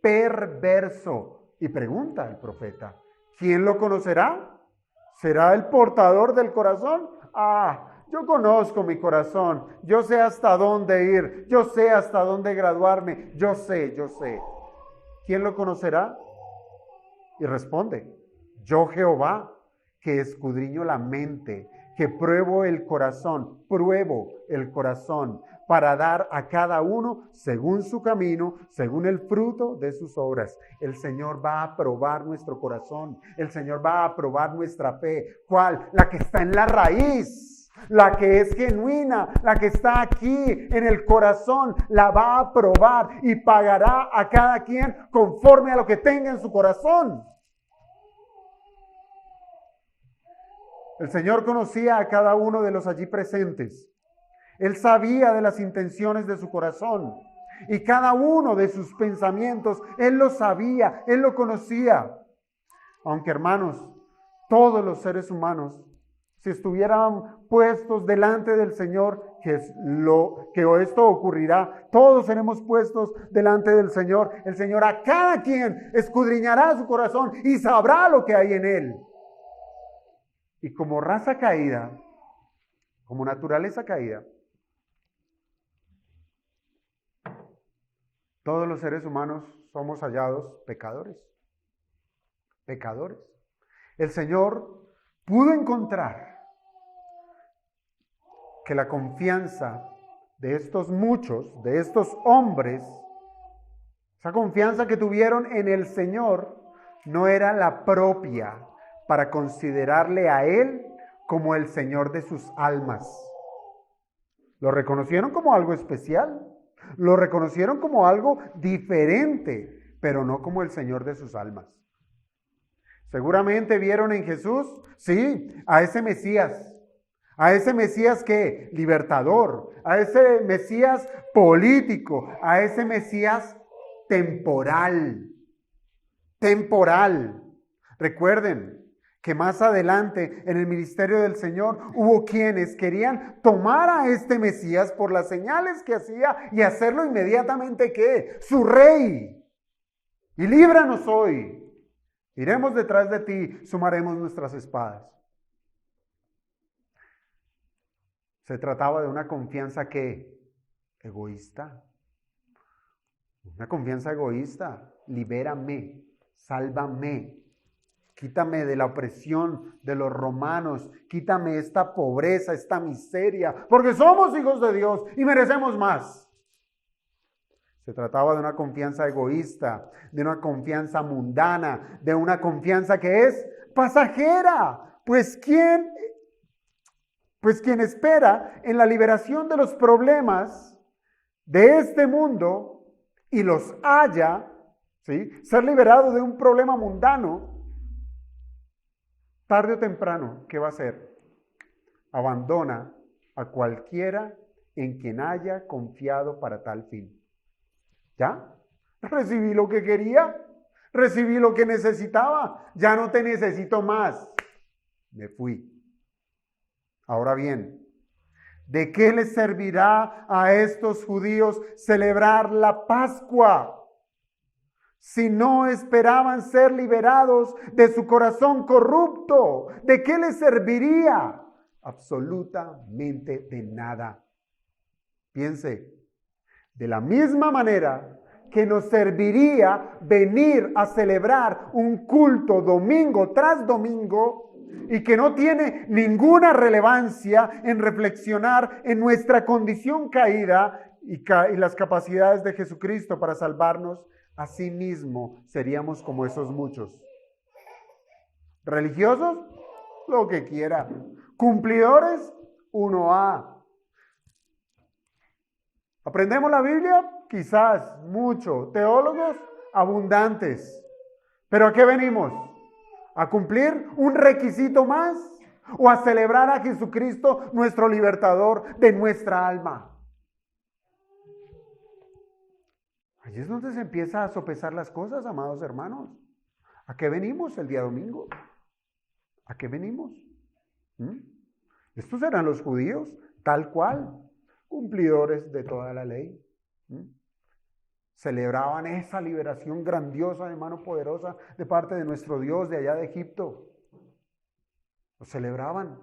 perverso. Y pregunta el profeta, ¿quién lo conocerá? ¿Será el portador del corazón? Yo conozco mi corazón. Yo sé hasta dónde ir. Yo sé hasta dónde graduarme. Yo sé. ¿Quién lo conocerá? Y responde, yo Jehová, que escudriño la mente, que pruebo el corazón, para dar a cada uno según su camino, según el fruto de sus obras. El Señor va a probar nuestro corazón. El Señor va a probar nuestra fe. ¿Cuál? La que está en la raíz, la que es genuina, la que está aquí en el corazón, la va a probar y pagará a cada quien conforme a lo que tenga en su corazón. El Señor conocía a cada uno de los allí presentes. Él sabía de las intenciones de su corazón y cada uno de sus pensamientos, Él lo sabía, Él lo conocía. Aunque, hermanos, todos los seres humanos, si estuvieran puestos delante del Señor, que esto ocurrirá, todos seremos puestos delante del Señor. El Señor a cada quien escudriñará su corazón y sabrá lo que hay en él. Y como raza caída, como naturaleza caída, todos los seres humanos somos hallados pecadores. Pecadores. El Señor pudo encontrar que la confianza de estos muchos, de estos hombres, esa confianza que tuvieron en el Señor, no era la propia para considerarle a Él como el Señor de sus almas. Lo reconocieron como algo especial. Lo reconocieron como algo diferente, pero no como el Señor de sus almas. Seguramente vieron en Jesús, sí, a ese Mesías que libertador, a ese Mesías político, a ese Mesías temporal. Recuerden que más adelante en el ministerio del Señor hubo quienes querían tomar a este Mesías por las señales que hacía y hacerlo inmediatamente ¿qué? Su rey. Y líbranos hoy. Iremos detrás de ti, sumaremos nuestras espadas. Se trataba de una confianza ¿qué? Egoísta. Una confianza egoísta. Libérame, sálvame. Quítame de la opresión de los romanos, quítame esta pobreza, esta miseria, porque somos hijos de Dios y merecemos más. Se trataba de una confianza egoísta, de una confianza mundana, de una confianza que es pasajera. Pues quien espera en la liberación de los problemas de este mundo y los haya, ¿sí? Ser liberado de un problema mundano, tarde o temprano, ¿qué va a hacer? Abandona a cualquiera en quien haya confiado para tal fin. ¿Ya? Recibí lo que quería, recibí lo que necesitaba, ya no te necesito más. Me fui. Ahora bien, ¿de qué les servirá a estos judíos celebrar la Pascua si no esperaban ser liberados de su corazón corrupto? ¿De qué les serviría? Absolutamente de nada. Piense, de la misma manera que nos serviría venir a celebrar un culto domingo tras domingo y que no tiene ninguna relevancia en reflexionar en nuestra condición caída y las capacidades de Jesucristo para salvarnos, asimismo seríamos como esos muchos. ¿Religiosos? Lo que quiera. ¿Cumplidores? 1A. ¿Aprendemos la Biblia? Quizás, mucho. ¿Teólogos? Abundantes. ¿Pero a qué venimos? ¿A cumplir un requisito más? o a celebrar a Jesucristo, nuestro libertador de nuestra alma. Allí es donde se empieza a sopesar las cosas, amados hermanos. ¿A qué venimos el día domingo? ¿A qué venimos? Estos eran los judíos, tal cual, cumplidores de toda la ley. Celebraban esa liberación grandiosa de mano poderosa de parte de nuestro Dios de allá de Egipto. Lo celebraban.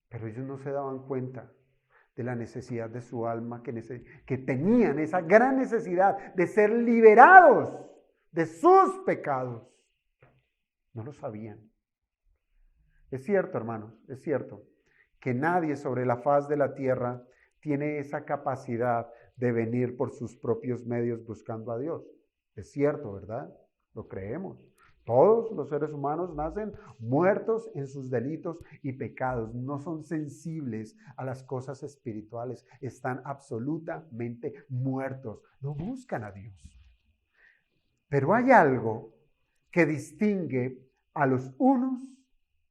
Pero ellos no se daban cuenta de la necesidad de su alma, que tenían esa gran necesidad de ser liberados de sus pecados. No lo sabían. Es cierto, hermanos, es cierto que nadie sobre la faz de la tierra tiene esa capacidad de venir por sus propios medios buscando a Dios. Es cierto, ¿verdad? Lo creemos. Todos los seres humanos nacen muertos en sus delitos y pecados. No son sensibles a las cosas espirituales. Están absolutamente muertos. No buscan a Dios. Pero hay algo que distingue a los unos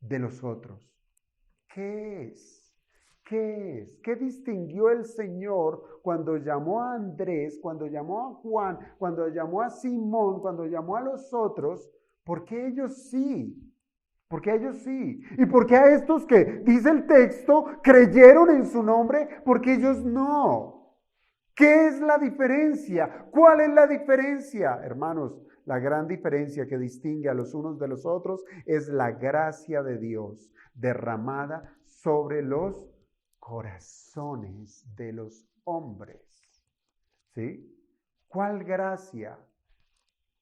de los otros. ¿Qué es? ¿Qué es? ¿Qué distinguió el Señor cuando llamó a Andrés, cuando llamó a Juan, cuando llamó a Simón, cuando llamó a los otros? ¿Por qué ellos sí? ¿Por qué ellos sí? ¿Y por qué a estos que, dice el texto, creyeron en su nombre? ¿Por qué ellos no? ¿Qué es la diferencia? ¿Cuál es la diferencia? Hermanos, la gran diferencia que distingue a los unos de los otros es la gracia de Dios derramada sobre los corazones de los hombres. ¿Sí? ¿Cuál gracia?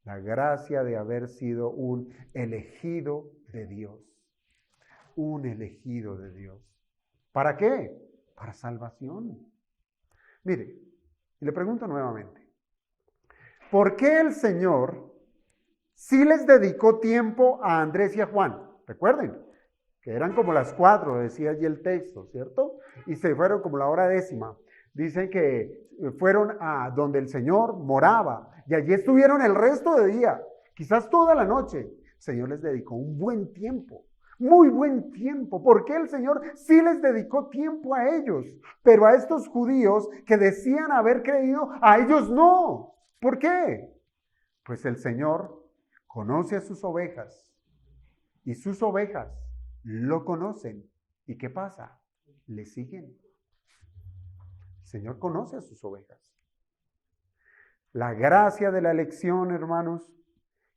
La gracia de haber sido un elegido de Dios. Un elegido de Dios. ¿Para qué? Para salvación. Mire, y le pregunto nuevamente, ¿por qué el Señor sí les dedicó tiempo a Andrés y a Juan? Recuerden, que eran como las 4, decía allí el texto, ¿cierto? Y se fueron como la hora 10. Dicen que fueron a donde el Señor moraba y allí estuvieron el resto de día, quizás toda la noche. El Señor les dedicó un buen tiempo, muy buen tiempo. ¿Por qué el Señor sí les dedicó tiempo a ellos? Pero a estos judíos que decían haber creído, a ellos no. ¿Por qué? Pues el Señor conoce a sus ovejas y sus ovejas lo conocen. ¿Y qué pasa? Le siguen. El Señor conoce a sus ovejas. La gracia de la elección, hermanos,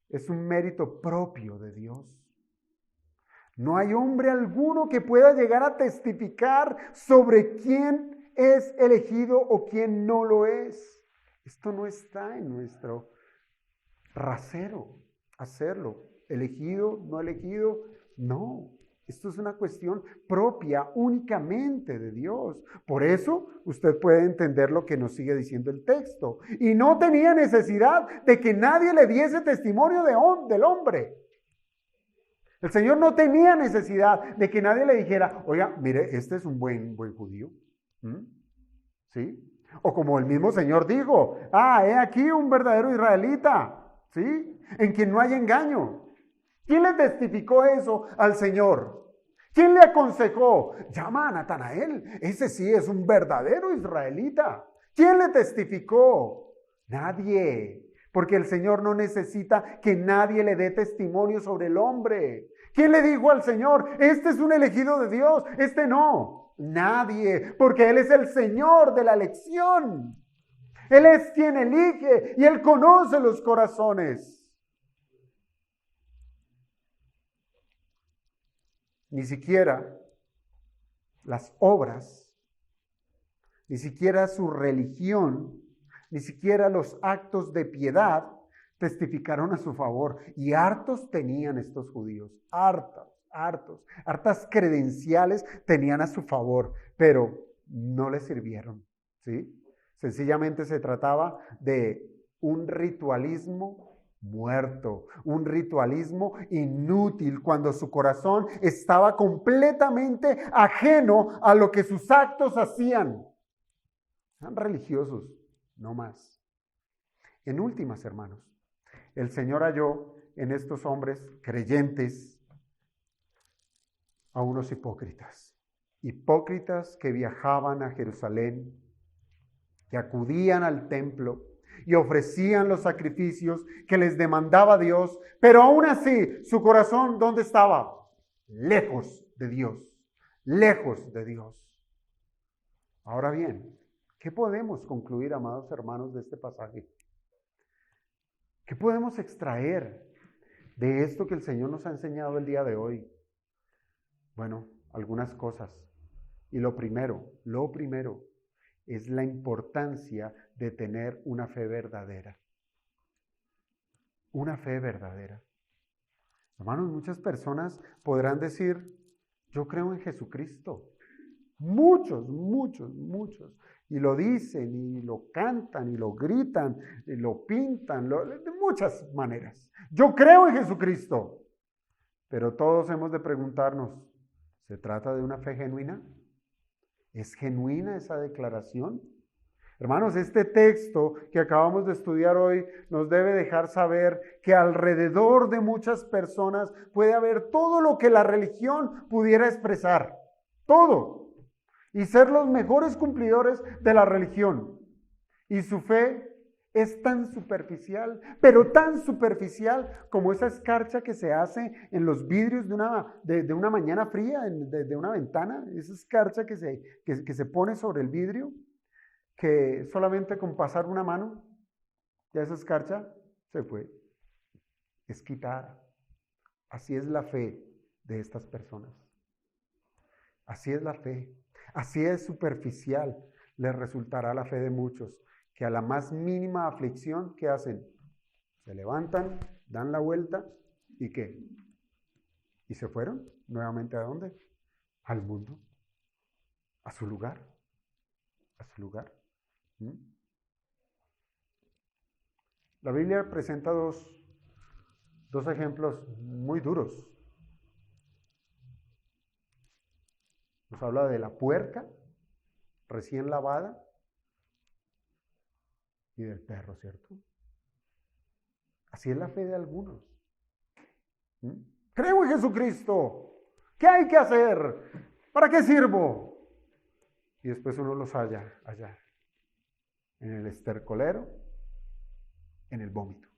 es un mérito propio de Dios. No hay hombre alguno que pueda llegar a testificar sobre quién es elegido o quién no lo es. Esto no está en nuestro rasero hacerlo. Elegido, no elegido, no. Esto es una cuestión propia únicamente de Dios. Por eso usted puede entender lo que nos sigue diciendo el texto. Y no tenía necesidad de que nadie le diese testimonio del hombre. El Señor no tenía necesidad de que nadie le dijera, oiga, mire, este es un buen judío. ¿Sí? O como el mismo Señor dijo, he aquí un verdadero israelita, ¿sí? En quien no hay engaño. ¿Quién le testificó eso al Señor? ¿Quién le aconsejó? Llama a Natanael, ese sí es un verdadero israelita. ¿Quién le testificó? Nadie. Porque el Señor no necesita que nadie le dé testimonio sobre el hombre. ¿Quién le dijo al Señor, este es un elegido de Dios, este no? Nadie, porque Él es el Señor de la elección. Él es quien elige y Él conoce los corazones. Ni siquiera las obras, ni siquiera su religión, ni siquiera los actos de piedad testificaron a su favor. Y hartos tenían estos judíos, hartas credenciales tenían a su favor, pero no les sirvieron, ¿sí? Sencillamente se trataba de un ritualismo muerto, un ritualismo inútil cuando su corazón estaba completamente ajeno a lo que sus actos hacían. Eran religiosos, no más. En últimas, hermanos, el Señor halló en estos hombres creyentes a unos hipócritas. Hipócritas que viajaban a Jerusalén, que acudían al templo y ofrecían los sacrificios que les demandaba Dios, pero aún así su corazón, ¿dónde estaba? Lejos de Dios, lejos de Dios. Ahora bien, ¿qué podemos concluir, amados hermanos, de este pasaje? ¿Qué podemos extraer de esto que el Señor nos ha enseñado el día de hoy? Bueno, algunas cosas. Y lo primero es la importancia de tener una fe verdadera. Una fe verdadera. Hermanos, muchas personas podrán decir, yo creo en Jesucristo. Muchos. Y lo dicen, y lo cantan, y lo gritan, y lo pintan, de muchas maneras. Yo creo en Jesucristo. Pero todos hemos de preguntarnos, ¿se trata de una fe genuina? ¿Es genuina esa declaración? Hermanos, este texto que acabamos de estudiar hoy nos debe dejar saber que alrededor de muchas personas puede haber todo lo que la religión pudiera expresar. Todo. Y ser los mejores cumplidores de la religión. Y su fe es tan superficial, pero tan superficial como esa escarcha que se hace en los vidrios de una mañana fría, de una ventana. Esa escarcha que se pone sobre el vidrio, que solamente con pasar una mano, ya esa escarcha se fue. Es quitada. Así es la fe de estas personas. Así es la fe. Así es superficial les resultará la fe de muchos, que a la más mínima aflicción, ¿qué hacen? Se levantan, dan la vuelta, ¿y qué? ¿Y se fueron? ¿Nuevamente a dónde? Al mundo, a su lugar, a su lugar. La Biblia presenta dos ejemplos muy duros. Nos habla de la puerca recién lavada y del perro, ¿cierto? Así es la fe de algunos. Creo en Jesucristo. ¿Qué hay que hacer? ¿Para qué sirvo? Y después uno los halla allá, en el estercolero, en el vómito.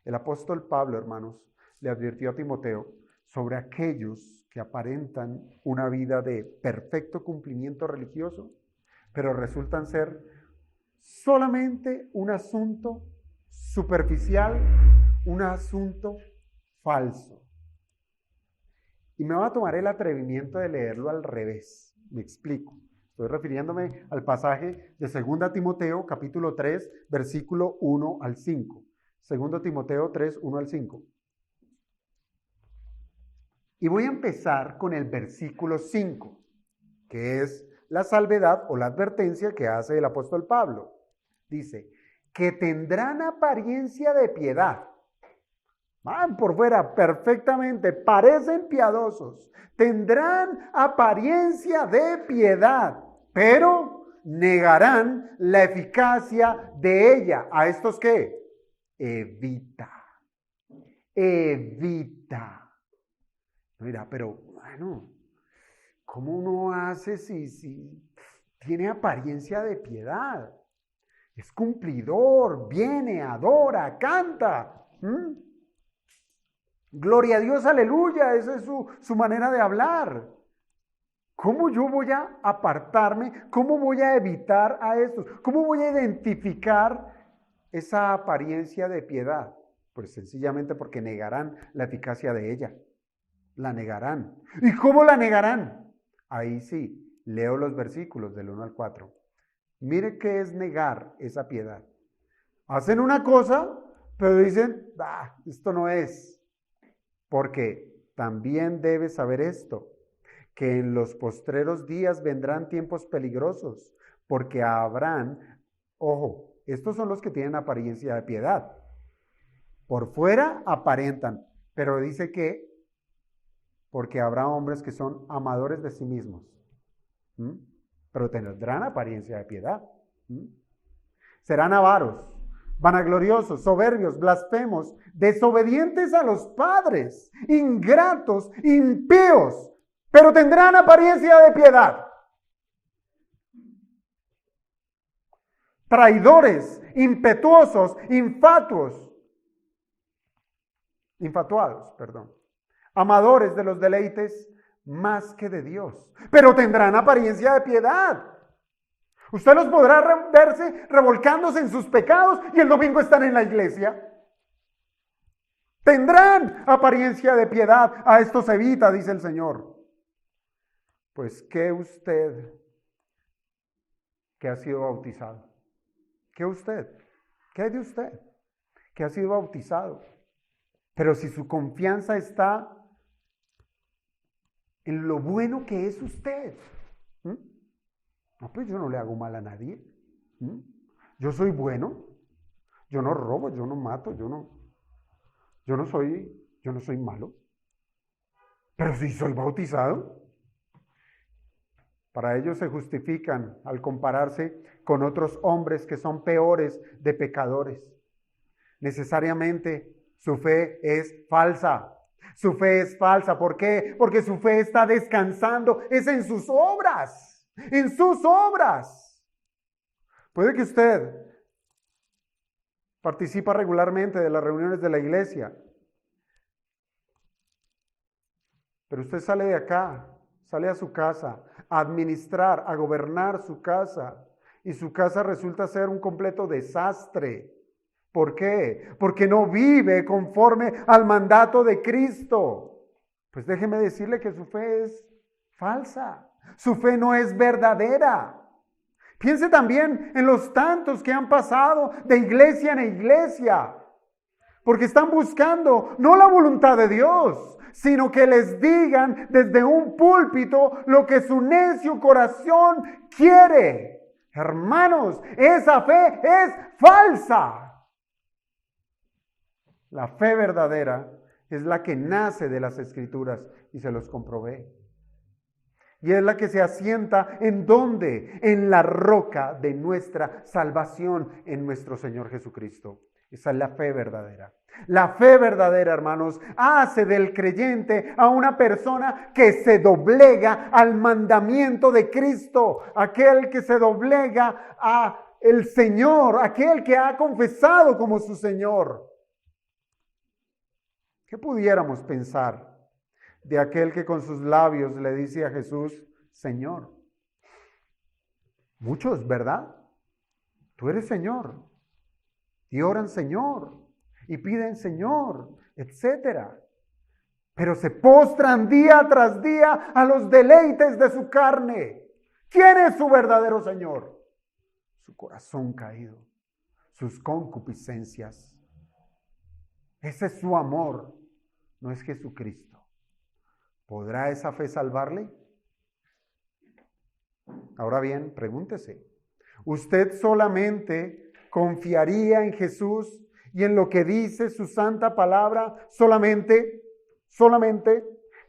El apóstol Pablo, hermanos, le advirtió a Timoteo sobre aquellos que aparentan una vida de perfecto cumplimiento religioso, pero resultan ser solamente un asunto superficial, un asunto falso. Y me voy a tomar el atrevimiento de leerlo al revés. Me explico. Estoy refiriéndome al pasaje de 2 Timoteo, capítulo 3, versículo 1 al 5. 2 Timoteo 3, 1 al 5. Y voy a empezar con el versículo 5, que es la salvedad o la advertencia que hace el apóstol Pablo. Dice, que tendrán apariencia de piedad. Van por fuera perfectamente, parecen piadosos. Tendrán apariencia de piedad, pero negarán la eficacia de ella. ¿A estos qué? Evita. Mira, pero bueno, ¿cómo uno hace si tiene apariencia de piedad? Es cumplidor, viene, adora, canta. Gloria a Dios, aleluya, esa es su manera de hablar. ¿Cómo yo voy a apartarme? ¿Cómo voy a evitar a estos? ¿Cómo voy a identificar esa apariencia de piedad? Pues sencillamente porque negarán la eficacia de ella. La negarán. ¿Y cómo la negarán? Ahí sí, leo los versículos del 1 al 4. Mire qué es negar esa piedad. Hacen una cosa, pero dicen, esto no es. Porque también debes saber esto, que en los postreros días vendrán tiempos peligrosos, porque habrán, ojo, estos son los que tienen apariencia de piedad. Por fuera aparentan, pero dice que porque habrá hombres que son amadores de sí mismos, pero tendrán apariencia de piedad. Serán avaros, vanagloriosos, soberbios, blasfemos, desobedientes a los padres, ingratos, impíos, pero tendrán apariencia de piedad. Traidores, impetuosos, infatuados, amadores de los deleites más que de Dios, pero tendrán apariencia de piedad. Usted los podrá verse revolcándose en sus pecados y el domingo están en la iglesia. Tendrán apariencia de piedad, a esto se evita, dice el Señor. Pues ¿qué usted que ha sido bautizado? ¿Qué usted? ¿Qué de usted que ha sido bautizado? Pero si su confianza está en lo bueno que es usted, no, pues yo no le hago mal a nadie. Yo soy bueno, yo no robo, yo no mato, yo no soy malo. Pero si soy bautizado, para ellos se justifican al compararse con otros hombres que son peores de pecadores. Necesariamente su fe es falsa. Su fe es falsa. ¿Por qué? Porque su fe está descansando. Es en sus obras. En sus obras. Puede que usted participa regularmente de las reuniones de la iglesia. Pero usted sale de acá, sale a su casa, a administrar, a gobernar su casa. Y su casa resulta ser un completo desastre. ¿Por qué? Porque no vive conforme al mandato de Cristo. Pues déjeme decirle que su fe es falsa. Su fe no es verdadera. Piense también en los tantos que han pasado de iglesia en iglesia. Porque están buscando no la voluntad de Dios, sino que les digan desde un púlpito lo que su necio corazón quiere. Hermanos, esa fe es falsa. La fe verdadera es la que nace de las Escrituras y se los comprobé. Y es la que se asienta ¿en dónde? En la roca de nuestra salvación, en nuestro Señor Jesucristo. Esa es la fe verdadera. La fe verdadera, hermanos, hace del creyente a una persona que se doblega al mandamiento de Cristo, aquel que se doblega a el Señor, aquel que ha confesado como su Señor. ¿Qué pudiéramos pensar de aquel que con sus labios le dice a Jesús, Señor? Muchos, ¿verdad? Tú eres Señor. Y oran Señor. Y piden Señor, etcétera. Pero se postran día tras día a los deleites de su carne. ¿Quién es su verdadero Señor? Su corazón caído, sus concupiscencias. Ese es su amor, no es Jesucristo. ¿Podrá esa fe salvarle? Ahora bien, pregúntese, ¿usted solamente confiaría en Jesús y en lo que dice su santa palabra solamente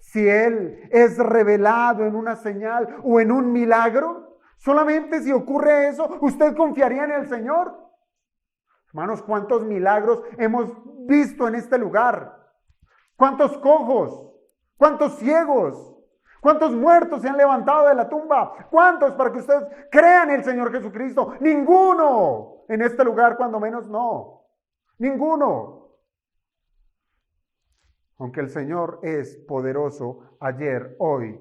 si Él es revelado en una señal o en un milagro? ¿Solamente si ocurre eso, usted confiaría en el Señor? Hermanos, ¿cuántos milagros hemos visto en este lugar? ¿Cuántos cojos? ¿Cuántos ciegos? ¿Cuántos muertos se han levantado de la tumba? ¿Cuántos para que ustedes crean en el Señor Jesucristo? Ninguno en este lugar, cuando menos no. Ninguno. Aunque el Señor es poderoso ayer, hoy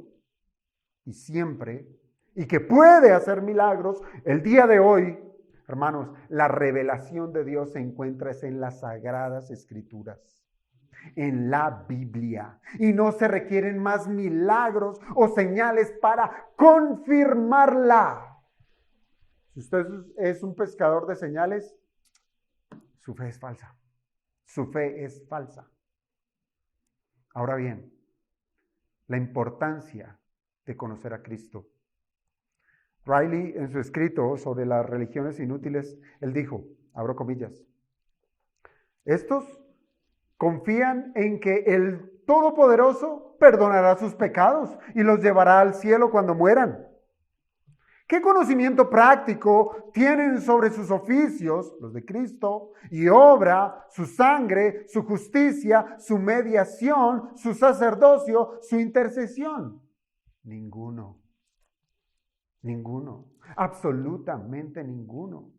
y siempre, y que puede hacer milagros, el día de hoy, hermanos, la revelación de Dios se encuentra en las Sagradas Escrituras, en la Biblia. Y no se requieren más milagros o señales para confirmarla. Si usted es un pescador de señales, su fe es falsa. Su fe es falsa. Ahora bien, la importancia de conocer a Cristo. Riley, en su escrito sobre las religiones inútiles, él dijo, abro comillas, estos confían en que el Todopoderoso perdonará sus pecados y los llevará al cielo cuando mueran. ¿Qué conocimiento práctico tienen sobre sus oficios, los de Cristo, y obra, su sangre, su justicia, su mediación, su sacerdocio, su intercesión? Ninguno. Ninguno. Absolutamente ninguno.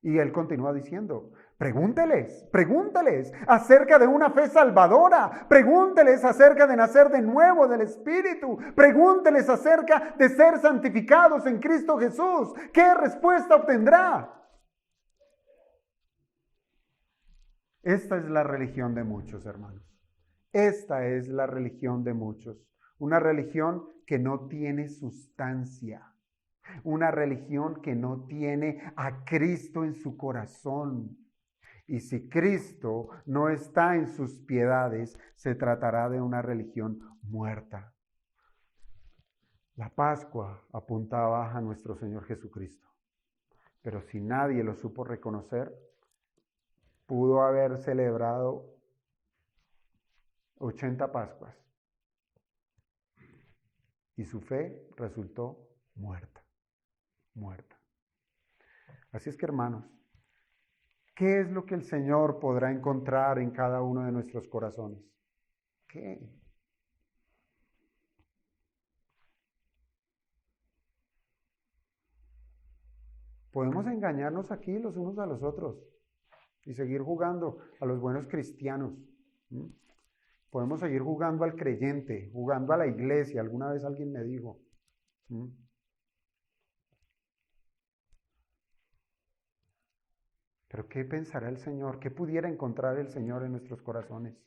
Y él continúa diciendo, pregúnteles acerca de una fe salvadora, pregúnteles acerca de nacer de nuevo del Espíritu, pregúnteles acerca de ser santificados en Cristo Jesús. ¿Qué respuesta obtendrá? Esta es la religión de muchos, hermanos. Esta es la religión de muchos. Una religión que no tiene sustancia. Una religión que no tiene a Cristo en su corazón. Y si Cristo no está en sus piedades, se tratará de una religión muerta. La Pascua apuntaba a nuestro Señor Jesucristo. Pero si nadie lo supo reconocer, pudo haber celebrado 80 Pascuas. Y su fe resultó muerta. Muerta. Así es que, hermanos, ¿qué es lo que el Señor podrá encontrar en cada uno de nuestros corazones? ¿Qué? Podemos engañarnos aquí los unos a los otros y seguir jugando a los buenos cristianos. Podemos seguir jugando al creyente, jugando a la iglesia. Alguna vez alguien me dijo. Pero ¿qué pensará el Señor? ¿Qué pudiera encontrar el Señor en nuestros corazones?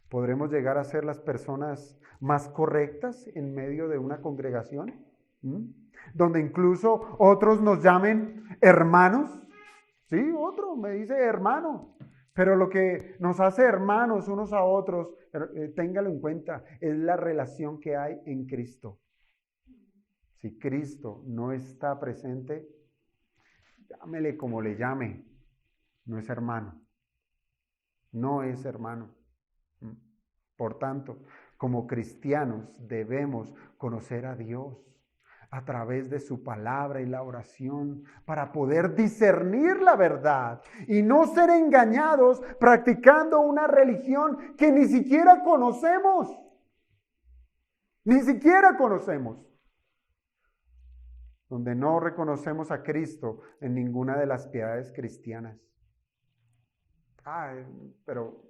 ¿Podremos llegar a ser las personas más correctas en medio de una congregación? Donde incluso otros nos llamen hermanos. Sí, otro me dice hermano. Pero lo que nos hace hermanos unos a otros, téngalo en cuenta, es la relación que hay en Cristo. Si Cristo no está presente, llámele como le llame, no es hermano. No es hermano. Por tanto, como cristianos debemos conocer a Dios a través de su palabra y la oración para poder discernir la verdad y no ser engañados practicando una religión que ni siquiera conocemos. Ni siquiera conocemos. Donde no reconocemos a Cristo en ninguna de las piedades cristianas. Pero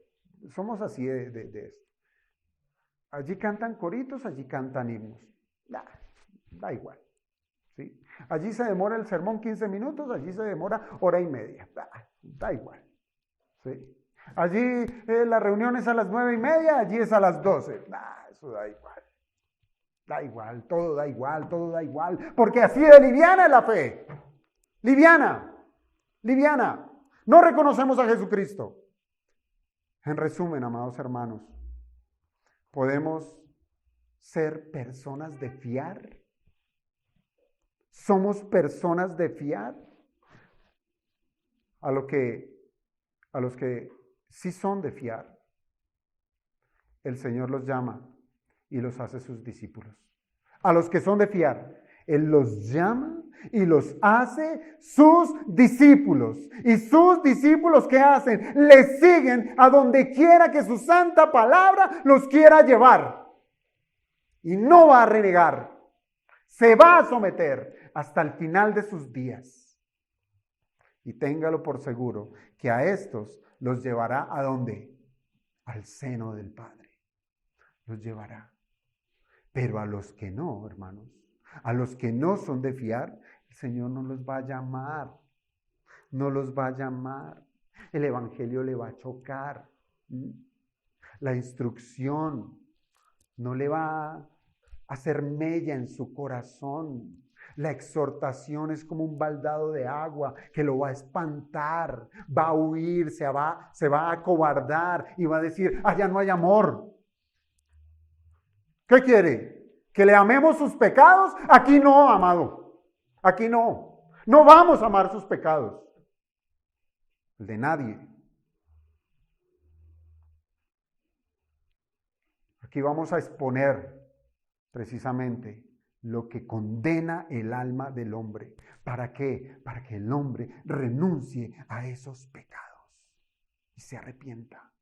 somos así de esto. Allí cantan coritos, allí cantan himnos. Da igual. ¿Sí? Allí se demora el sermón 15 minutos, allí se demora hora y media. Da igual. ¿Sí? Allí la reunión es a las 9:30, allí es a las 12. Eso da igual. Da igual, todo da igual, todo da igual. Porque así de liviana es la fe. Liviana. No reconocemos a Jesucristo. En resumen, amados hermanos, ¿podemos ser personas de fiar? ¿Somos personas de fiar? A los que sí son de fiar, el Señor los llama y los hace sus discípulos. A los que son de fiar, Él los llama y los hace sus discípulos. Y sus discípulos, ¿qué hacen? Les siguen a donde quiera que su santa palabra los quiera llevar. Y no va a renegar. Se va a someter hasta el final de sus días. Y téngalo por seguro que a estos los llevará ¿a dónde? Al seno del Padre. Los llevará. Pero a los que no, hermanos, a los que no son de fiar, el Señor no los va a llamar. No los va a llamar. El evangelio le va a chocar. La instrucción no le va a hacer mella en su corazón. La exhortación es como un baldado de agua que lo va a espantar, va a huir, se va a acobardar y va a decir, allá no hay amor. ¿Qué quiere? ¿Que le amemos sus pecados? Aquí no, amado. Aquí no. No vamos a amar sus pecados. El de nadie. Aquí vamos a exponer precisamente lo que condena el alma del hombre. ¿Para qué? Para que el hombre renuncie a esos pecados y se arrepienta,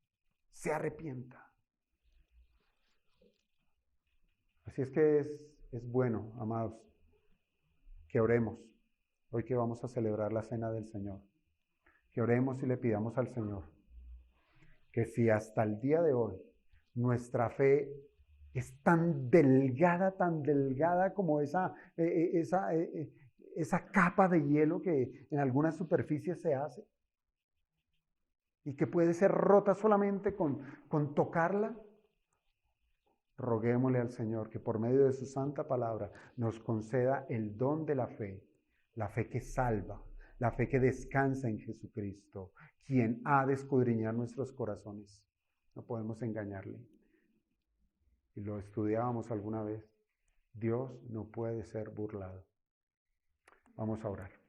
se arrepienta. Así es que es bueno, amados, que oremos hoy que vamos a celebrar la cena del Señor. Que oremos y le pidamos al Señor que si hasta el día de hoy nuestra fe es tan delgada como esa capa de hielo que en algunas superficies se hace y que puede ser rota solamente con tocarla, roguémosle al Señor que por medio de su santa palabra nos conceda el don de la fe que salva, la fe que descansa en Jesucristo, quien ha de escudriñar nuestros corazones. No podemos engañarle. Y lo estudiábamos alguna vez. Dios no puede ser burlado. Vamos a orar.